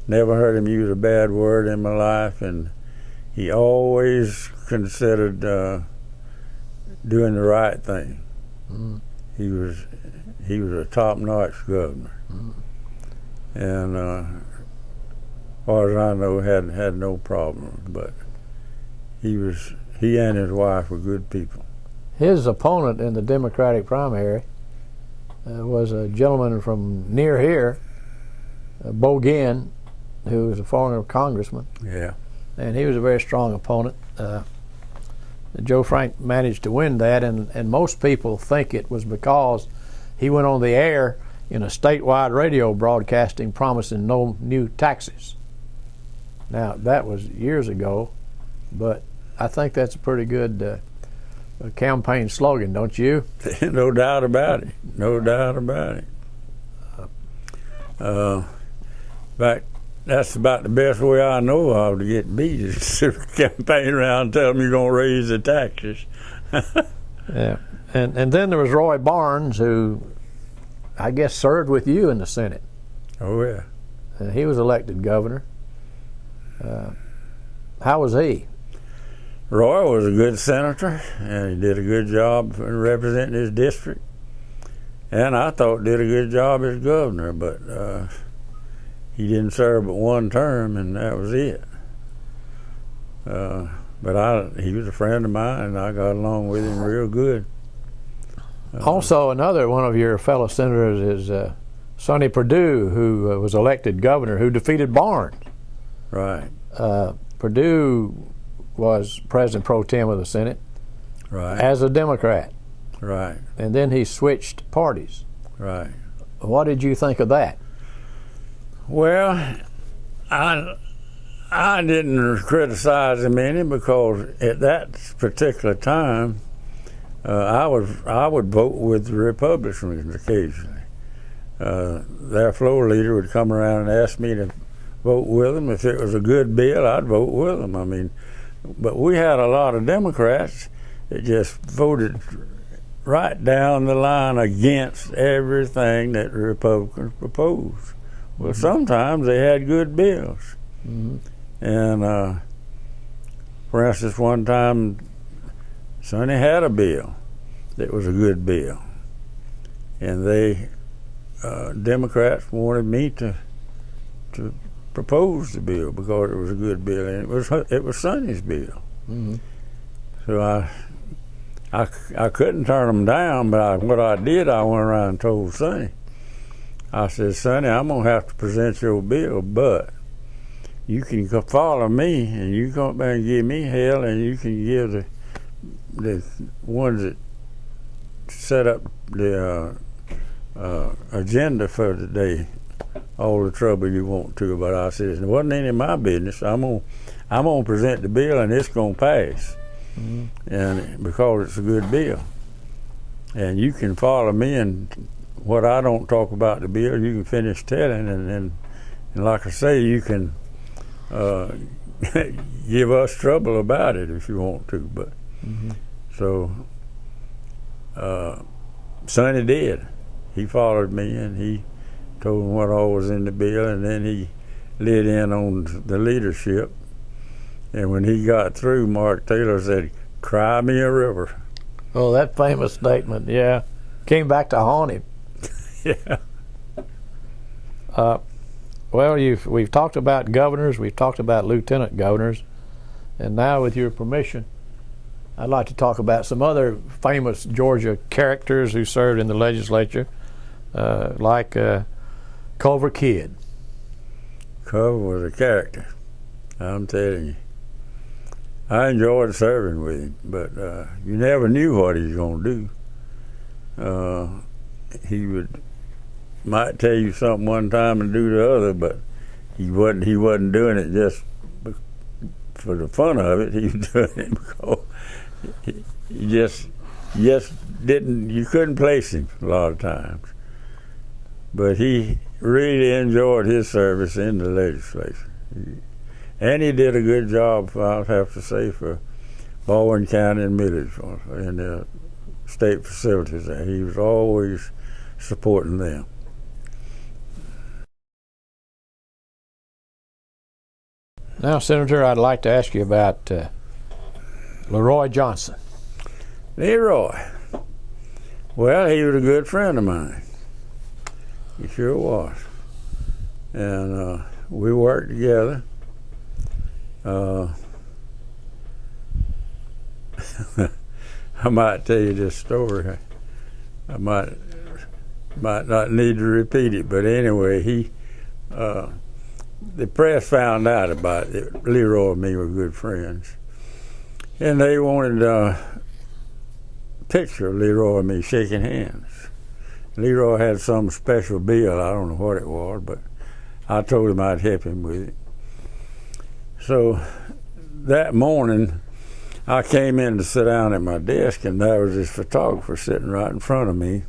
never heard him use a bad word in my life, and he always considered doing the right thing. Mm. He was a top-notch governor, and as far as I know, had no problem. But he and his wife were good people. His opponent in the Democratic primary was a gentleman from near here, Bo Ginn, who was a former congressman. Yeah. And he was a very strong opponent. Joe Frank managed to win that, and most people think it was because he went on the air in a statewide radio broadcasting promising no new taxes. Now, that was years ago, but I think that's a pretty good campaign slogan, don't you? No doubt about it. No doubt about it. In fact, that's about the best way I know of to get beat, is to campaign around and tell them you're going to raise the taxes. Yeah. And then there was Roy Barnes, who I guess served with you in the Senate. Oh, yeah. He was elected governor. How was he? Roy was a good senator, and he did a good job in representing his district. And I thought did a good job as governor, but he didn't serve but one term, and that was it. But he was a friend of mine, and I got along with him real good. Also, another one of your fellow senators is Sonny Perdue, who was elected governor, who defeated Barnes. Right. Perdue was president pro tem of the Senate Right. as a Democrat, Right. and then he switched parties. Right. What did you think of that? Well, I didn't criticize him any because at that particular time, I would vote with the Republicans occasionally. Their floor leader would come around and ask me to vote with them. If it was a good bill, I'd vote with them. I mean, but we had a lot of Democrats that just voted right down the line against everything that the Republicans proposed. Well, sometimes they had good bills. Mm-hmm. And for instance, one time, Sonny had a bill that was a good bill, and they Democrats wanted me to propose the bill because it was a good bill, and it was Sonny's bill. Mm-hmm. So I couldn't turn them down, but what I did, I went around and told Sonny. I said, Sonny, I'm gonna have to present your bill, but you can follow me, and you come back and give me hell, and you can give the ones that set up the agenda for the day all the trouble you want to. But I said, it wasn't any of my business. I'm gonna present the bill, and it's gonna pass, and because it's a good bill, and you can follow me, and what I don't talk about the bill, you can finish telling, and like I say, you can give us trouble about it if you want to. But so Sonny did. He followed me, and he told him what all was in the bill, and then he lit in on the leadership. And when he got through, Mark Taylor said, "Cry me a river." Oh, that famous statement, yeah. Came back to haunt him. Yeah. Well, we've talked about governors, we've talked about lieutenant governors, and now, with your permission, I'd like to talk about some other famous Georgia characters who served in the legislature, like Culver Kidd. Culver was a character, I'm telling you. I enjoyed serving with him, but you never knew what he was going to do. He might tell you something one time and do the other, but he wasn't doing it just for the fun of it. He was doing it because he just didn't. You couldn't place him a lot of times, but he really enjoyed his service in the legislature, and he did a good job, I'll have to say, for Baldwin County and Millage and the state facilities there. He was always supporting them. Now, Senator, I'd like to ask you about Leroy Johnson. Leroy. Well, he was a good friend of mine. He sure was. And we worked together. I might tell you this story. I might not need to repeat it, but anyway, the press found out about it. Leroy and me were good friends, and they wanted a picture of Leroy and me shaking hands. Leroy had some special bill, I don't know what it was, but I told him I'd help him with it. So that morning, I came in to sit down at my desk, and there was this photographer sitting right in front of me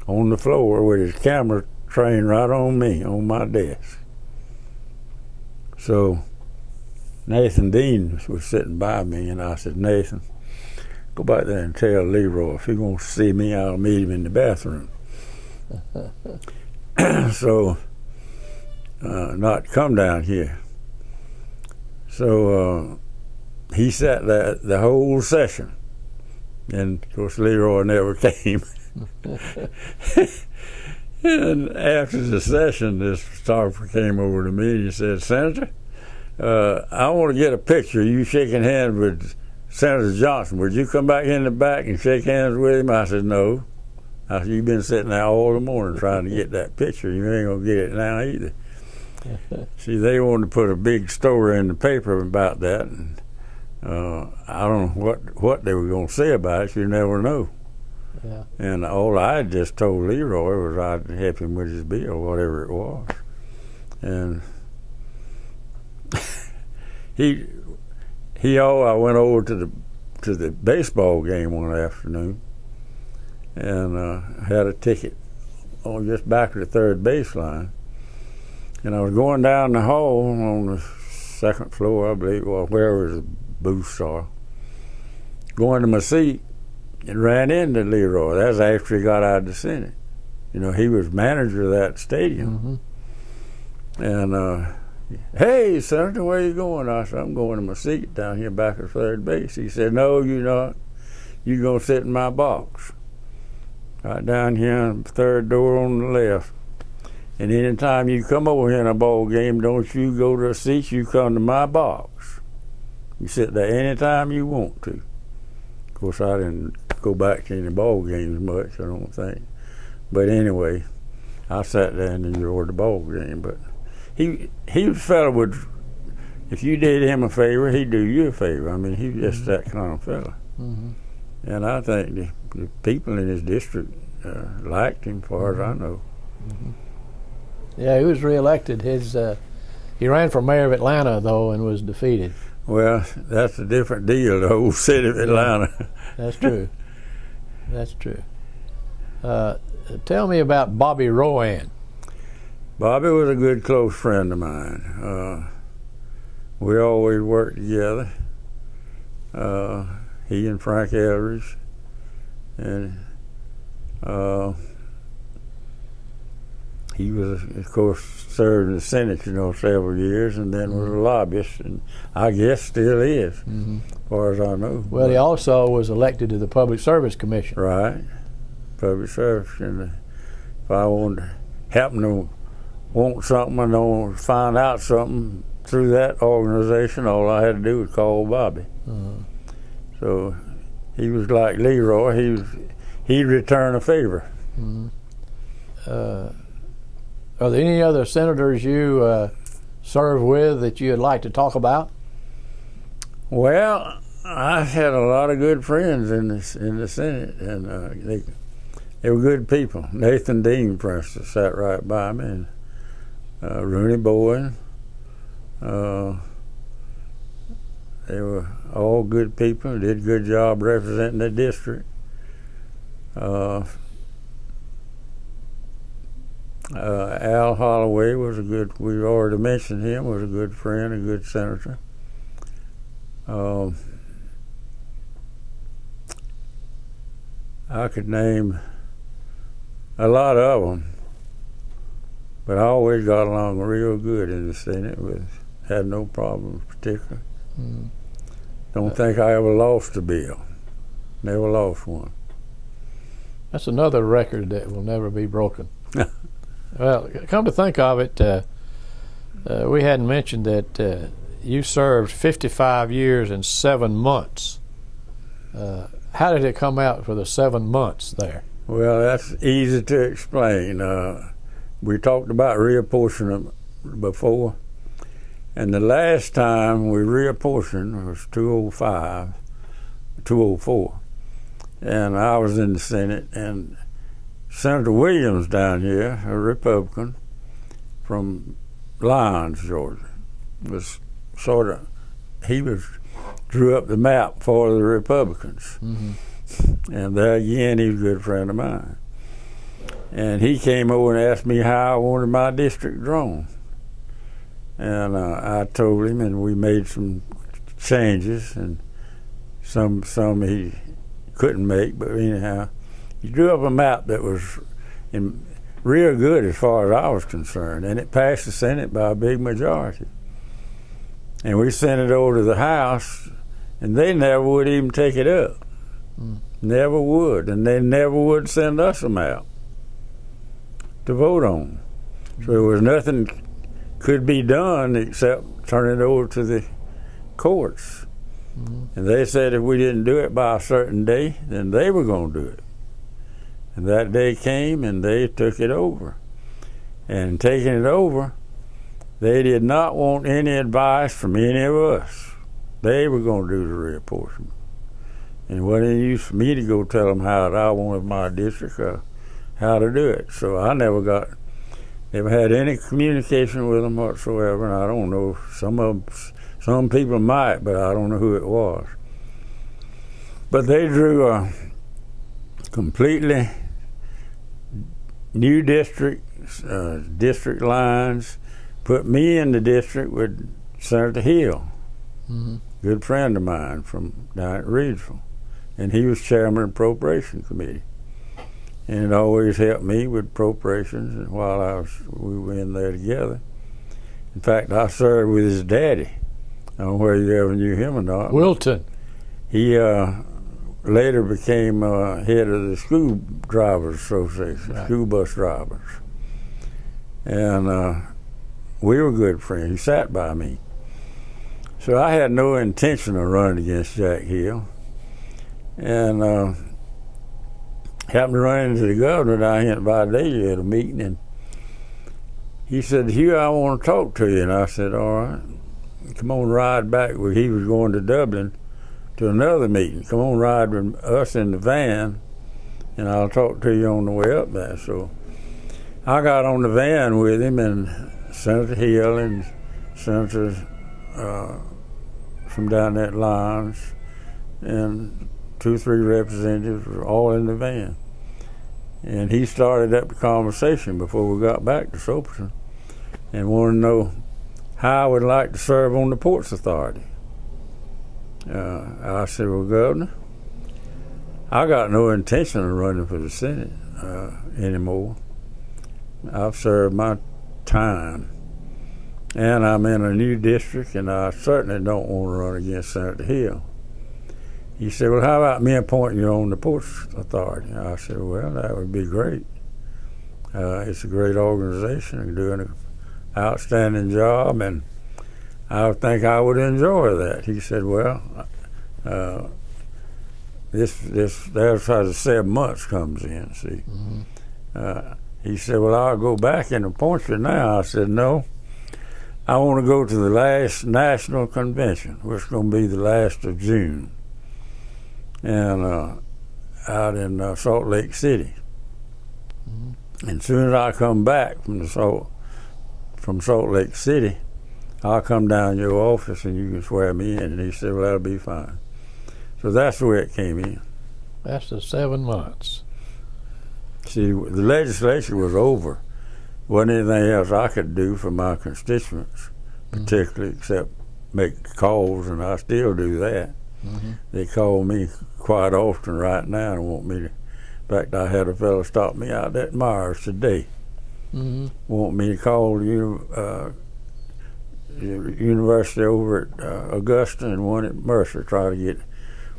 on the floor with his camera trained right on me, on my desk. So Nathan Dean was sitting by me, and I said, Nathan, go back there and tell Leroy if he wants to see me, I'll meet him in the bathroom. So, not come down here. So he sat there the whole session, and of course Leroy never came. And after the session, this photographer came over to me and he said, Senator, I want to get a picture of you shaking hands with Senator Johnson. Would you come back in the back and shake hands with him? I said, no. I said, you've been sitting there all the morning trying to get that picture. You ain't going to get it now either. See, they wanted to put a big story in the paper about that, and I don't know what they were going to say about it. You never know. Yeah. And all I had just told Leroy was I'd help him with his bill, whatever it was. And I went over to the baseball game one afternoon, and had a ticket on just back of the third baseline. And I was going down the hall on the second floor, I believe, or wherever the booths are, going to my seat, and ran into Leroy. That was after he got out of the Senate. You know, he was manager of that stadium. Mm-hmm. And, hey, Senator, where you going? I said, I'm going to my seat down here back at third base. He said, no, you're not. You're going to sit in my box. Right down here on the third door on the left. And anytime you come over here in a ball game, don't you go to a seat, you come to my box. You sit there anytime you want to. Of course, I didn't go back to any ball games much, I don't think. But anyway, I sat there and enjoyed the ball game. But he was a fellow would, if you did him a favor, he'd do you a favor. I mean, he was just that kind of fellow. Mm-hmm. And I think the people in his district liked him, as far as I know. Mm-hmm. Yeah, he was reelected. He ran for mayor of Atlanta, though, and was defeated. Well, that's a different deal, the whole city of Atlanta. Yeah, that's true. That's true. Tell me about Bobby Rowan. Bobby was a good close friend of mine. We always worked together. He and Frank Eldridge. And he was, of course, served in the Senate, several years, and then was a lobbyist, and I guess still is, as far as I know. Well, he also was elected to the Public Service Commission. Right, Public Service, and if I happen to want something and find out something through that organization, all I had to do was call Bobby. So he was like Leroy. He'd return a favor. Are there any other senators you served with that you'd like to talk about? Well, I had a lot of good friends in the Senate, and they were good people. Nathan Dean, for instance, sat right by me, and Rooney Bowen. They were all good people, did a good job representing the district. Al Holloway was we already mentioned him, was a good friend, a good senator. I could name a lot of them, but I always got along real good in the Senate had no problems particularly. Don't think I ever lost a bill. Never lost one. That's another record that will never be broken. Well, come to think of it, we hadn't mentioned that you served 55 years and 7 months. How did it come out for the 7 months there? Well, that's easy to explain. We talked about reapportionment before, and the last time we reapportioned was 2004, and I was in the Senate, and Senator Williams down here, a Republican from Lyons, Georgia, was drew up the map for the Republicans. And there again, he was a good friend of mine. And he came over and asked me how I wanted my district drawn. And I told him, and we made some changes, and some he couldn't make, but anyhow, he drew up a map that was real good as far as I was concerned, and it passed the Senate by a big majority. And we sent it over to the House, and they never would even take it up. Never would, and they never would send us a map to vote on. So there was nothing could be done except turn it over to the courts. And they said if we didn't do it by a certain day, then they were going to do it. And that day came, and they took it over. And taking it over, They did not want any advice from any of us. They were going to do the reapportionment. And it wasn't any use for me to go tell them how I wanted my district how to do it. So I never had any communication with them whatsoever. And I don't know, some people might, but I don't know who it was. But they drew a completely new district lines, put me in the district with Senator Hill, good friend of mine from down at Reedsville. And he was chairman of the Appropriations Committee. And it always helped me with appropriations while we were in there together. In fact, I served with his daddy. I don't know whether you ever knew him or not. Wilton. He later became head of the School Drivers Association, right. School bus drivers. And we were good friends. He sat by me. So I had no intention of running against Jack Hill. And happened to run into the governor down here at Vandiver at a meeting, and he said, "Hugh, I want to talk to you." And I said, "All right, come on, ride back." Well, he was going to Dublin to another meeting. "Come on, ride with us in the van, and I'll talk to you on the way up there." So I got on the van with him, and Senator Hill and senators from down that Lyons and 2 or 3 representatives were all in the van. And he started up the conversation before we got back to Soperton and wanted to know how I would like to serve on the Ports Authority. I said, "Well, Governor, I got no intention of running for the Senate anymore. I've served my time, and I'm in a new district, and I certainly don't want to run against Senator Hill." He said, "Well, how about me appointing you on the Ports Authority?" I said, "Well, that would be great. It's a great organization. They're doing an outstanding job, and I think I would enjoy that." He said, "Well, that's how the 7 months comes in, see." He said, "Well, I'll go back and appoint you now." I said, "No, I want to go to the last national convention, which is going to be the last of June. And out in Salt Lake City. And as soon as I come back from Salt Lake City, I'll come down to your office and you can swear me in." And he said, "Well, that'll be fine." So that's the way it came in. That's the 7 months. See, the legislation was over. Wasn't anything else I could do for my constituents, particularly except make calls, and I still do that. They call me quite often right now and want me to. In fact, I had a fellow stop me out at Myers today. Want me to call the university over at Augusta and one at Mercer, try to get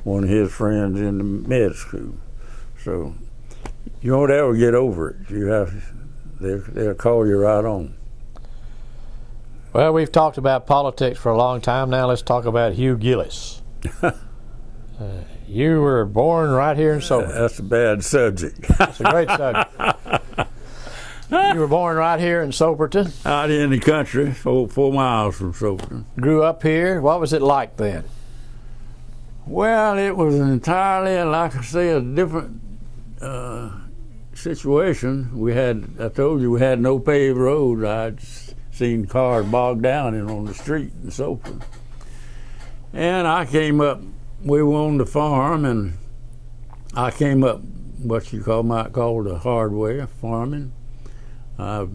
one of his friends in the med school. So you won't ever get over it. They'll call you right on. Well, we've talked about politics for a long time now. Let's talk about Hugh Gillis. You were born right here in Soperton. That's a bad subject. That's a great subject. You were born right here in Soperton. Out in the country, 4 miles from Soperton. Grew up here. What was it like then? Well, it was entirely, like I say, a different situation. I told you we had no paved roads. I'd seen cars bogged down in on the street in Soperton. And I came up, we were on the farm, and I came up what you might call the hard way of farming. I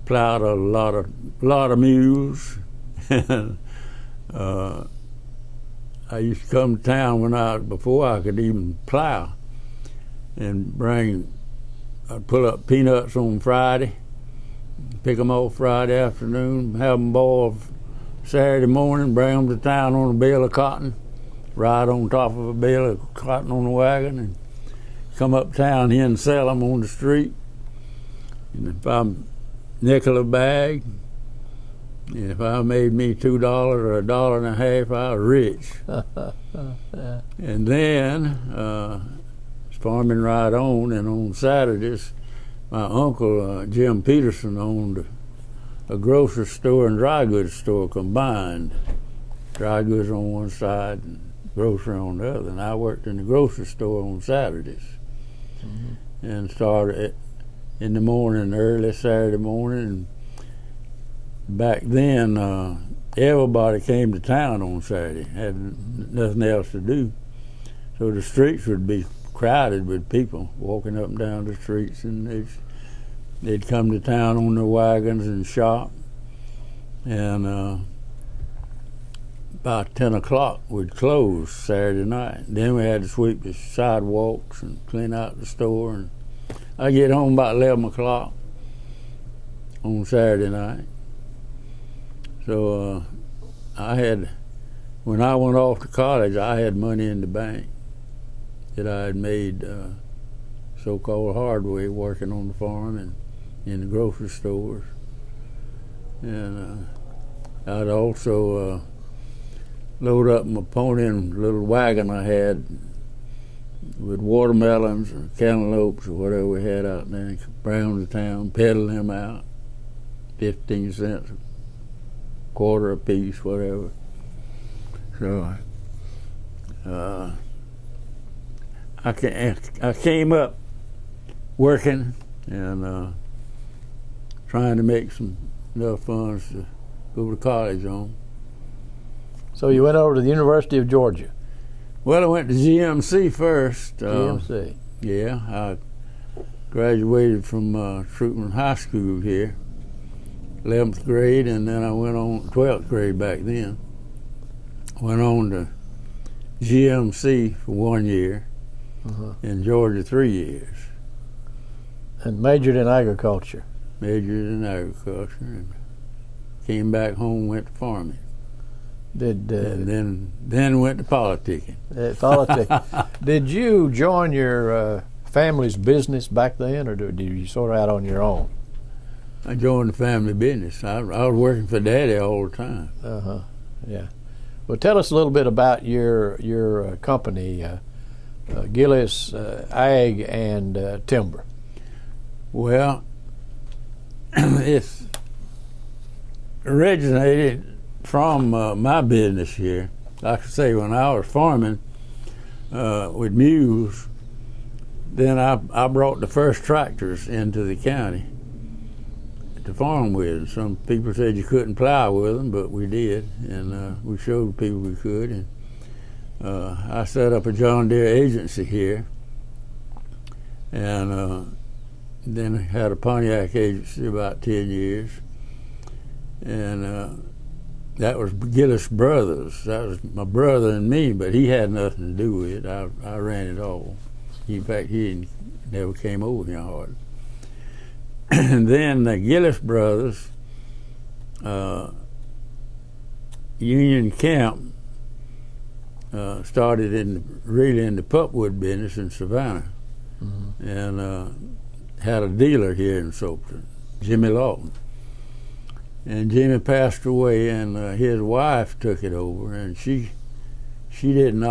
plowed a lot of mules. And I used to come to town before I could even plow, and I'd pull up peanuts on Friday, pick them off Friday afternoon, have them boiled Saturday morning, bring them to town on a bale of cotton, ride on top of a bale of cotton on the wagon, and come uptown here and sell them on the street. And if I'm nickel a bag, and if I made me $2 or $1.50, I was rich. And then farming right on, and on Saturdays, my uncle Jim Peterson owned a grocery store and dry goods store combined. Dry goods on one side and grocery on the other. And I worked in the grocery store on Saturdays. And started in the morning, early Saturday morning. And back then, everybody came to town on Saturday, had nothing else to do. So the streets would be crowded with people walking up and down the streets, and they'd come to town on their wagons and shop. And about 10 o'clock we'd close Saturday night. Then we had to sweep the sidewalks and clean out the store. And I get home about 11 o'clock on Saturday night. So when I went off to college, I had money in the bank that I had made so-called hard way working on the farm and in the grocery stores. And I'd also load up my pony and little wagon I had with watermelons or cantaloupes or whatever we had out there, and bring them to town, peddle them out, 15 cents, a quarter a piece, whatever. So I came up working and trying to make enough funds to go to college on. So you went over to the University of Georgia. Well, I went to GMC first. GMC. Yeah, I graduated from Troopman High School here, 11th grade, and then I went on 12th grade back then. Went on to GMC for 1 year, in Georgia 3 years. And majored in agriculture. Majored in agriculture, and came back home, went to farming. And then went to politicking. Politics. Did you join your family's business back then, or did you sort of out on your own? I joined the family business. I was working for Daddy all the time. Yeah. Well, tell us a little bit about your company, Gillis Ag and Timber. Well, it's originated from my business here. Like I say, when I was farming with mules, then I brought the first tractors into the county to farm with. Some people said you couldn't plow with them, but we did, and we showed people we could. And I set up a John Deere agency here, and then had a Pontiac agency about 10 years, and that was Gillis Brothers. That was my brother and me, but he had nothing to do with it. I ran it all. In fact, he never came over here hard. And then the Gillis Brothers, Union Camp, started really in the pulpwood business in Savannah, and had a dealer here in Soperton, Jimmy Lawton. And Jimmy passed away, and his wife took it over, and she didn't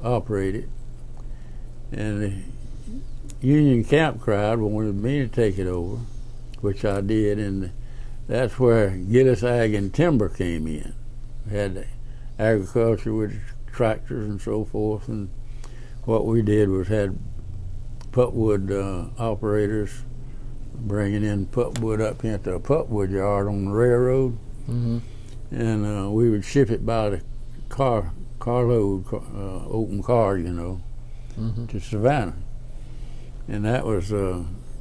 operate it. And the Union Camp crowd wanted me to take it over, which I did, and that's where Gillis Ag and Timber came in. We had agriculture with tractors and so forth, and what we did was had pulpwood operators bringing in pulpwood up into a pulpwood yard on the railroad, and we would ship it by the carload, open car, to Savannah, and that was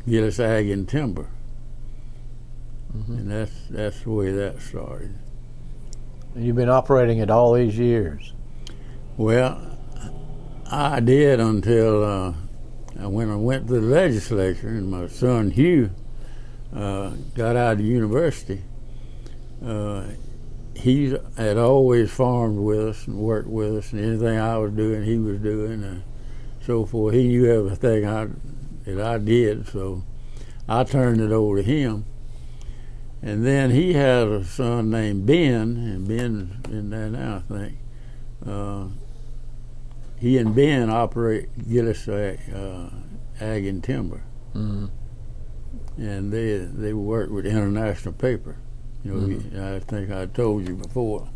Gillis Ag and Timber, and that's the way that started. And you've been operating it all these years. Well, I did until when I went to the legislature, and my son Hugh got out of university. He had always farmed with us and worked with us, and anything I was doing, he was doing, and so forth. He knew everything that I did, so I turned it over to him. And then he had a son named Ben, and Ben's in there now, I think. He and Ben operate Gillis Ag and Timber. and they worked with International Paper. You know, I think I told you before.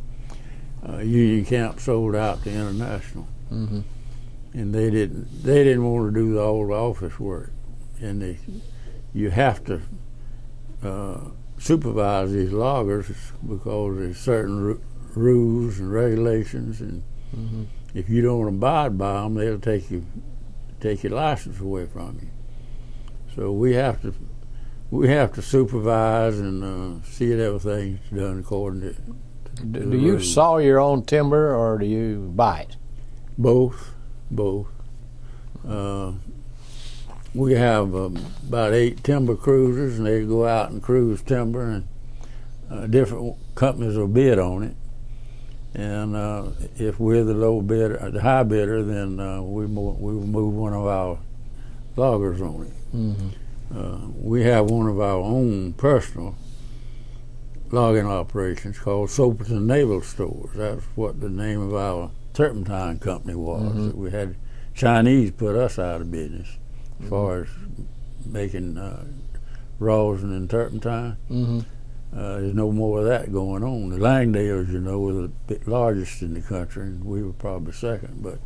Union Camp sold out to International, and they didn't want to do the old office work, and you have to supervise these loggers because there's certain rules and regulations, and if you don't abide by them, they'll take your license away from you. So we have to supervise and see that everything's done according to Do you saw your own timber, or do you buy it? Both. We have about 8 timber cruisers, and they go out and cruise timber, and different companies will bid on it. And if we're the low bidder, the high bidder, then we will move one of our loggers on it. We have one of our own personal logging operations called Soperton Naval Stores. That's what the name of our turpentine company was. We had Chinese put us out of business as far as making rosin and turpentine. There's no more of that going on. The Langdales, you know, were the largest in the country, and we were probably second, but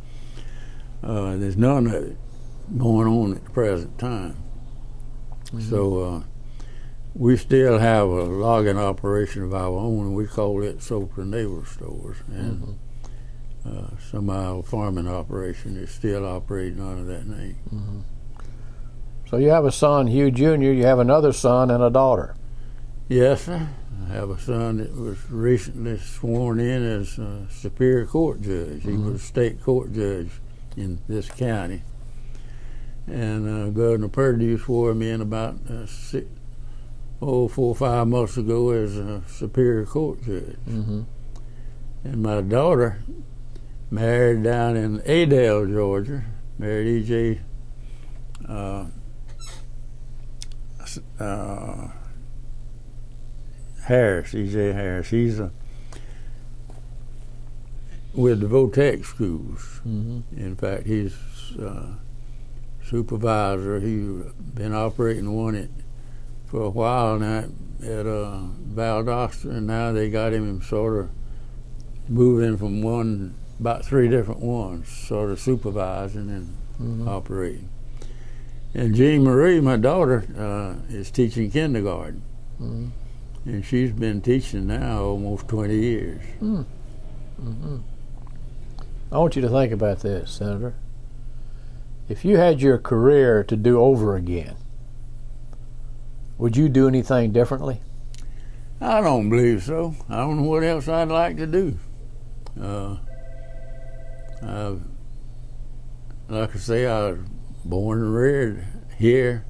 there's none of it going on at the present time. So we still have a logging operation of our own, and we call it Soperton Naval Stores. And some of our farming operation is still operating under that name. So you have a son, Hugh Jr., you have another son and a daughter. Yes, sir. I have a son that was recently sworn in as a Superior Court judge. He was a state court judge in this county. And Governor Perdue swore him in about 4 or 5 months ago as a Superior Court judge. And my daughter married down in Adel, Georgia, married E.J. Harris, E.J. Harris. He's with the Votech schools. In fact, he's supervisor. He's been operating one for a while now at Valdosta, and now they got him sort of moving from about 3 different ones, sort of supervising and operating. And Jean Marie, my daughter, is teaching kindergarten. And she's been teaching now almost 20 years. I want you to think about this, Senator. If you had your career to do over again, would you do anything differently? I don't believe so. I don't know what else I'd like to do. Like I say, I was born and reared here,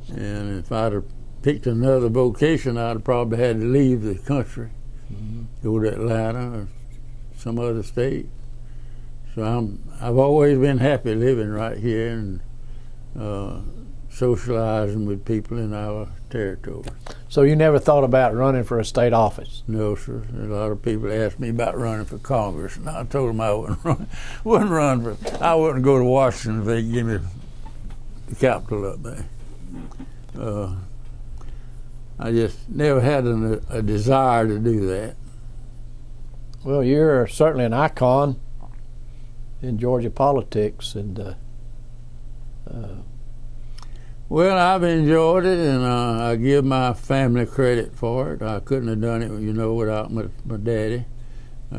and if I'd have picked another vocation, I'd have probably had to leave the country, go to Atlanta or some other state. So I've always been happy living right here and socializing with people in our territory. So you never thought about running for a state office? No, sir. A lot of people asked me about running for Congress, and I told them I wouldn't run I wouldn't go to Washington if they give me the capital up there. I just never had a desire to do that. Well, you're certainly an icon in Georgia politics, and well, I've enjoyed it, and I give my family credit for it. I couldn't have done it, without my daddy.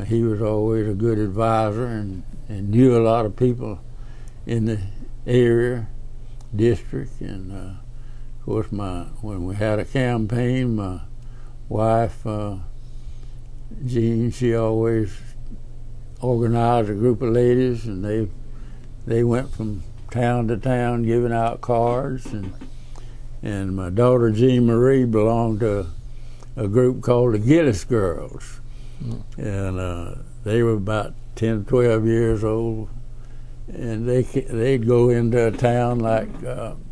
He was always a good advisor and knew a lot of people in the area, district, and of course, when we had a campaign, my wife, Jean, she always organized a group of ladies, and they went from town to town giving out cards, and my daughter Jean Marie belonged to a group called the Gillis Girls, and they were about 10, 12 years old, and they'd go into a town like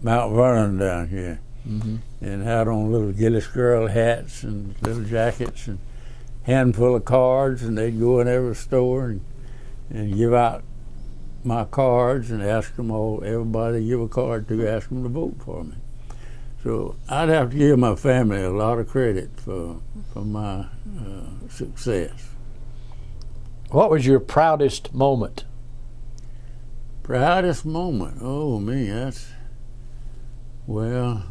Mount Vernon down here, and had on little Gillis Girl hats and little jackets and handful of cards, and they'd go in every store and give out my cards and ask them everybody to give a card to, ask them to vote for me. So I'd have to give my family a lot of credit for my success. What was your proudest moment? Proudest moment? Oh, me, well,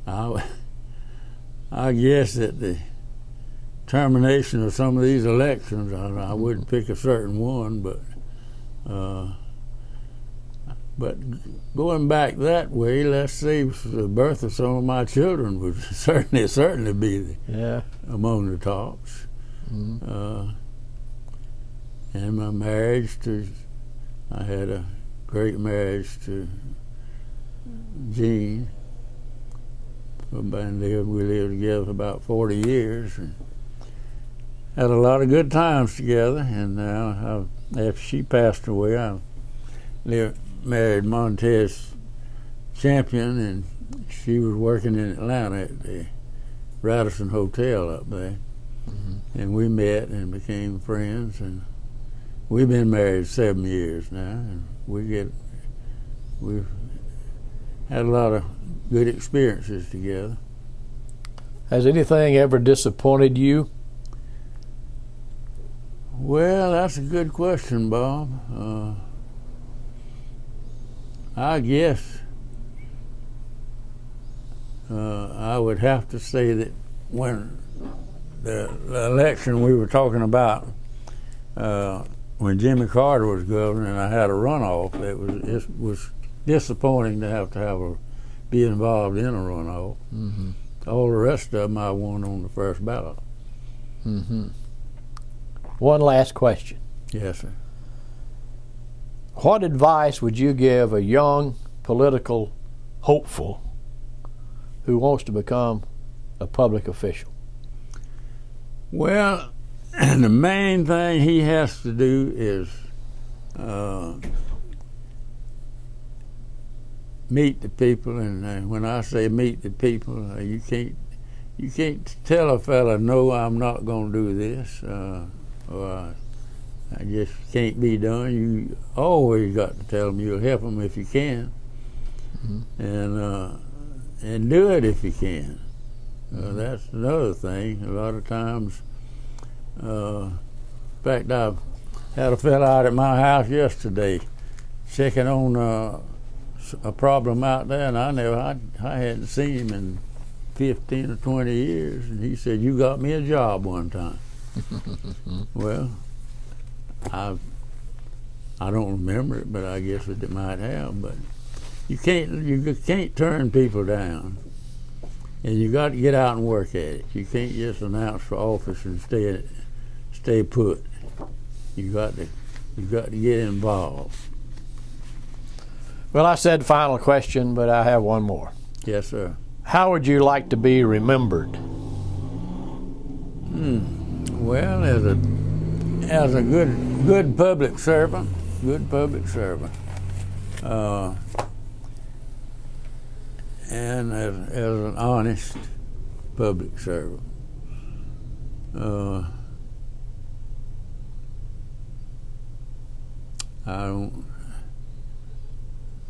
I guess at the termination of some of these elections, I wouldn't pick a certain one, but going back that way, let's say the birth of some of my children would certainly be among the tops. Mm-hmm. And my marriage I had a great marriage to Jean from Vandiver. We lived together for about 40 years and had a lot of good times together. And now, after she passed away, I married Montez Champion, and she was working in Atlanta at the Radisson Hotel up there. Mm-hmm. And we met and became friends, and we've been married 7 years now, and we've had a lot of good experiences together. Has anything ever disappointed you? Well, that's a good question, Bob. I guess I would have to say that when the election we were talking about, when Jimmy Carter was governor and I had a runoff, it was disappointing to have be involved in a runoff. Mm-hmm. All the rest of them I won on the first ballot. Mm-hmm. One last question. Yes, sir. What advice would you give a young political hopeful who wants to become a public official? Well, the main thing he has to do is meet the people, and when I say meet the people, you can't tell a fella, no, I'm not going to do this, or I just can't be done. You always got to tell them you'll help them if you can, mm-hmm. And do it if you can. Mm-hmm. That's another thing. A lot of times, in fact, I had a fella out at my house yesterday checking on a problem out there, and I hadn't seen him in 15 or 20 years, and he said, "You got me a job one time." Well, I don't remember it, but I guess it might have. But you can't turn people down, and you got to get out and work at it. You can't just announce for office and stay put. You got to get involved. Well, I said final question, but I have one more. Yes, sir. How would you like to be remembered? Well, as a good public servant, and as an honest public servant.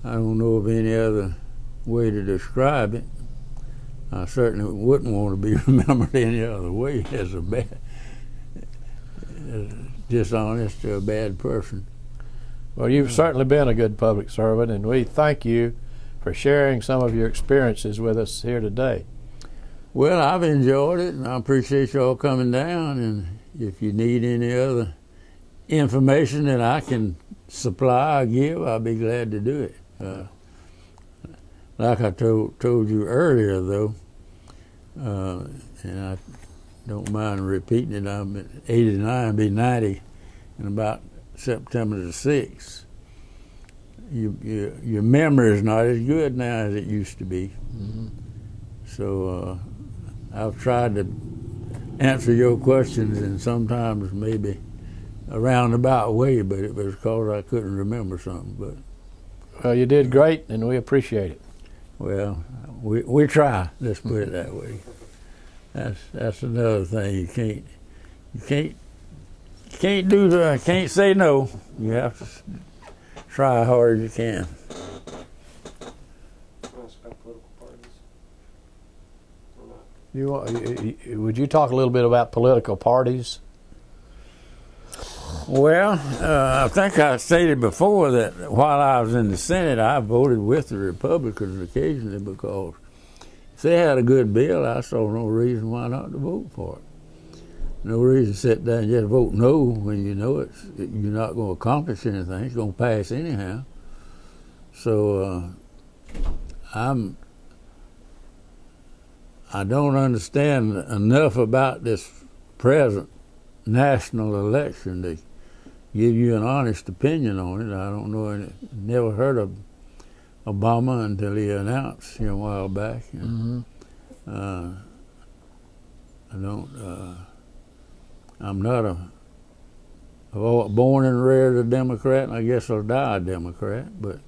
I don't know of any other way to describe it. I certainly wouldn't want to be remembered any other way as a dishonest or a bad person. Well, you've certainly been a good public servant, and we thank you for sharing some of your experiences with us here today. Well, I've enjoyed it, and I appreciate you all coming down, and if you need any other information that I can supply or give, I'll be glad to do it. Like I told you earlier, though, and I don't mind repeating it, I'm 89, be 90 in about September the 6th. Your memory is not as good now as it used to be. Mm-hmm. So I've tried to answer your questions in sometimes maybe a roundabout way, but it was because I couldn't remember something. But well, you did great, and we appreciate it. Well, we try. Let's put it that way. That's another thing. You can't say no. You have to try hard as you can. ask about political parties or not? Would you talk a little bit about political parties? Well, I think I stated before that while I was in the Senate, I voted with the Republicans occasionally because if they had a good bill, I saw no reason why not to vote for it. No reason to sit there and just vote no when you know you're not going to accomplish anything. It's going to pass anyhow. So I don't understand enough about this present national election to give you an honest opinion on it. I don't know. I never heard of Obama until he announced a while back. And, I'm not born and reared a Democrat, and I guess I'll die a Democrat. But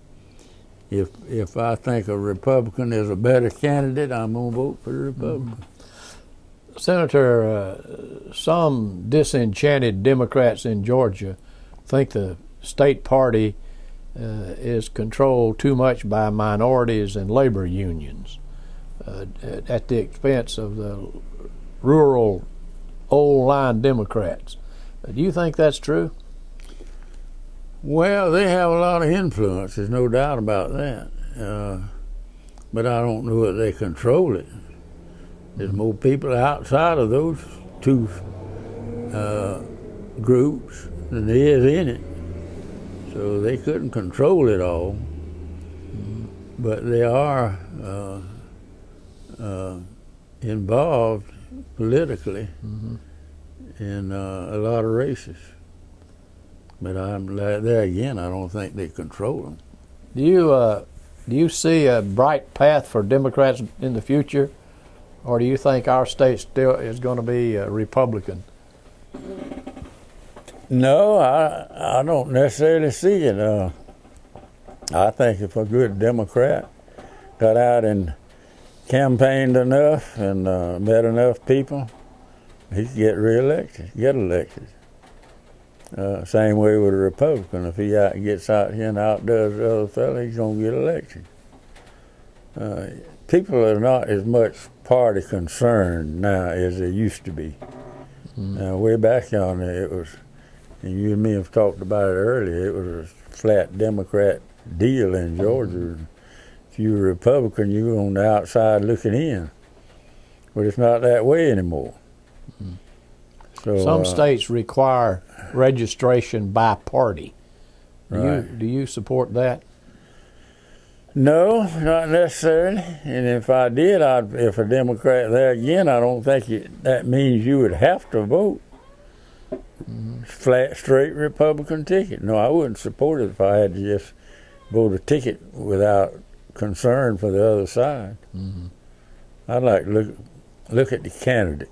if I think a Republican is a better candidate, I'm going to vote for the Republican. Senator, some disenchanted Democrats in Georgia think the state party is controlled too much by minorities and labor unions at the expense of the rural old-line Democrats. Do you think that's true? Well, they have a lot of influence. There's no doubt about that. But I don't know that they control it. There's more people outside of those two groups than there is in it. So they couldn't control it all. But they are involved politically in a lot of races. But there again, I don't think they control them. Do you see a bright path for Democrats in the future, or do you think our state still is going to be Republican? No, I don't necessarily see it. I think if a good Democrat got out and campaigned enough and met enough people, he could get elected. Same way with a Republican. If he gets out here and outdoes the other fellow, he's going to get elected. People are not as much party concerned now as they used to be. Way back on there, it was, and you and me have talked about it earlier, it was a flat Democrat deal in Georgia. If you were a Republican, you were on the outside looking in. But it's not that way anymore. So, some states require registration by party. Do you support that? No, not necessarily. And if I did, if a Democrat there again, I don't think that means you would have to vote. Flat, straight Republican ticket. No, I wouldn't support it if I had to just vote a ticket without concern for the other side. I'd like to look at the candidate.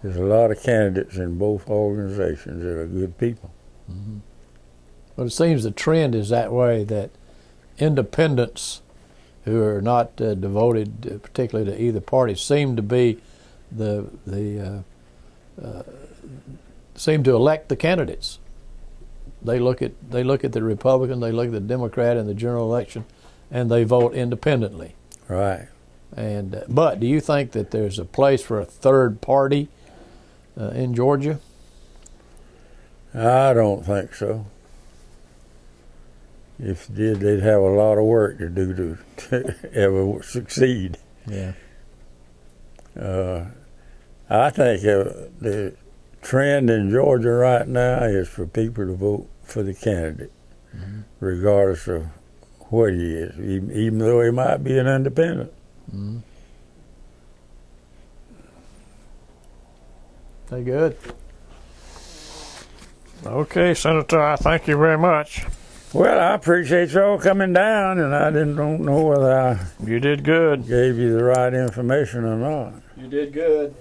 There's a lot of candidates in both organizations that are good people. But it seems the trend is that way, that independents who are not devoted particularly to either party seem to be seem to elect the candidates. They look at the Republican, they look at the Democrat in the general election, and they vote independently. Right. And but do you think that there's a place for a third party in Georgia? I don't think so. If they did, they'd have a lot of work to do to ever succeed. Yeah. I think the trend in Georgia right now is for people to vote for the candidate, regardless of what he is, even though he might be an independent. Very good. Okay, Senator, I thank you very much. Well, I appreciate y'all coming down, and I don't know whether I You did good. gave you the right information or not. You did good.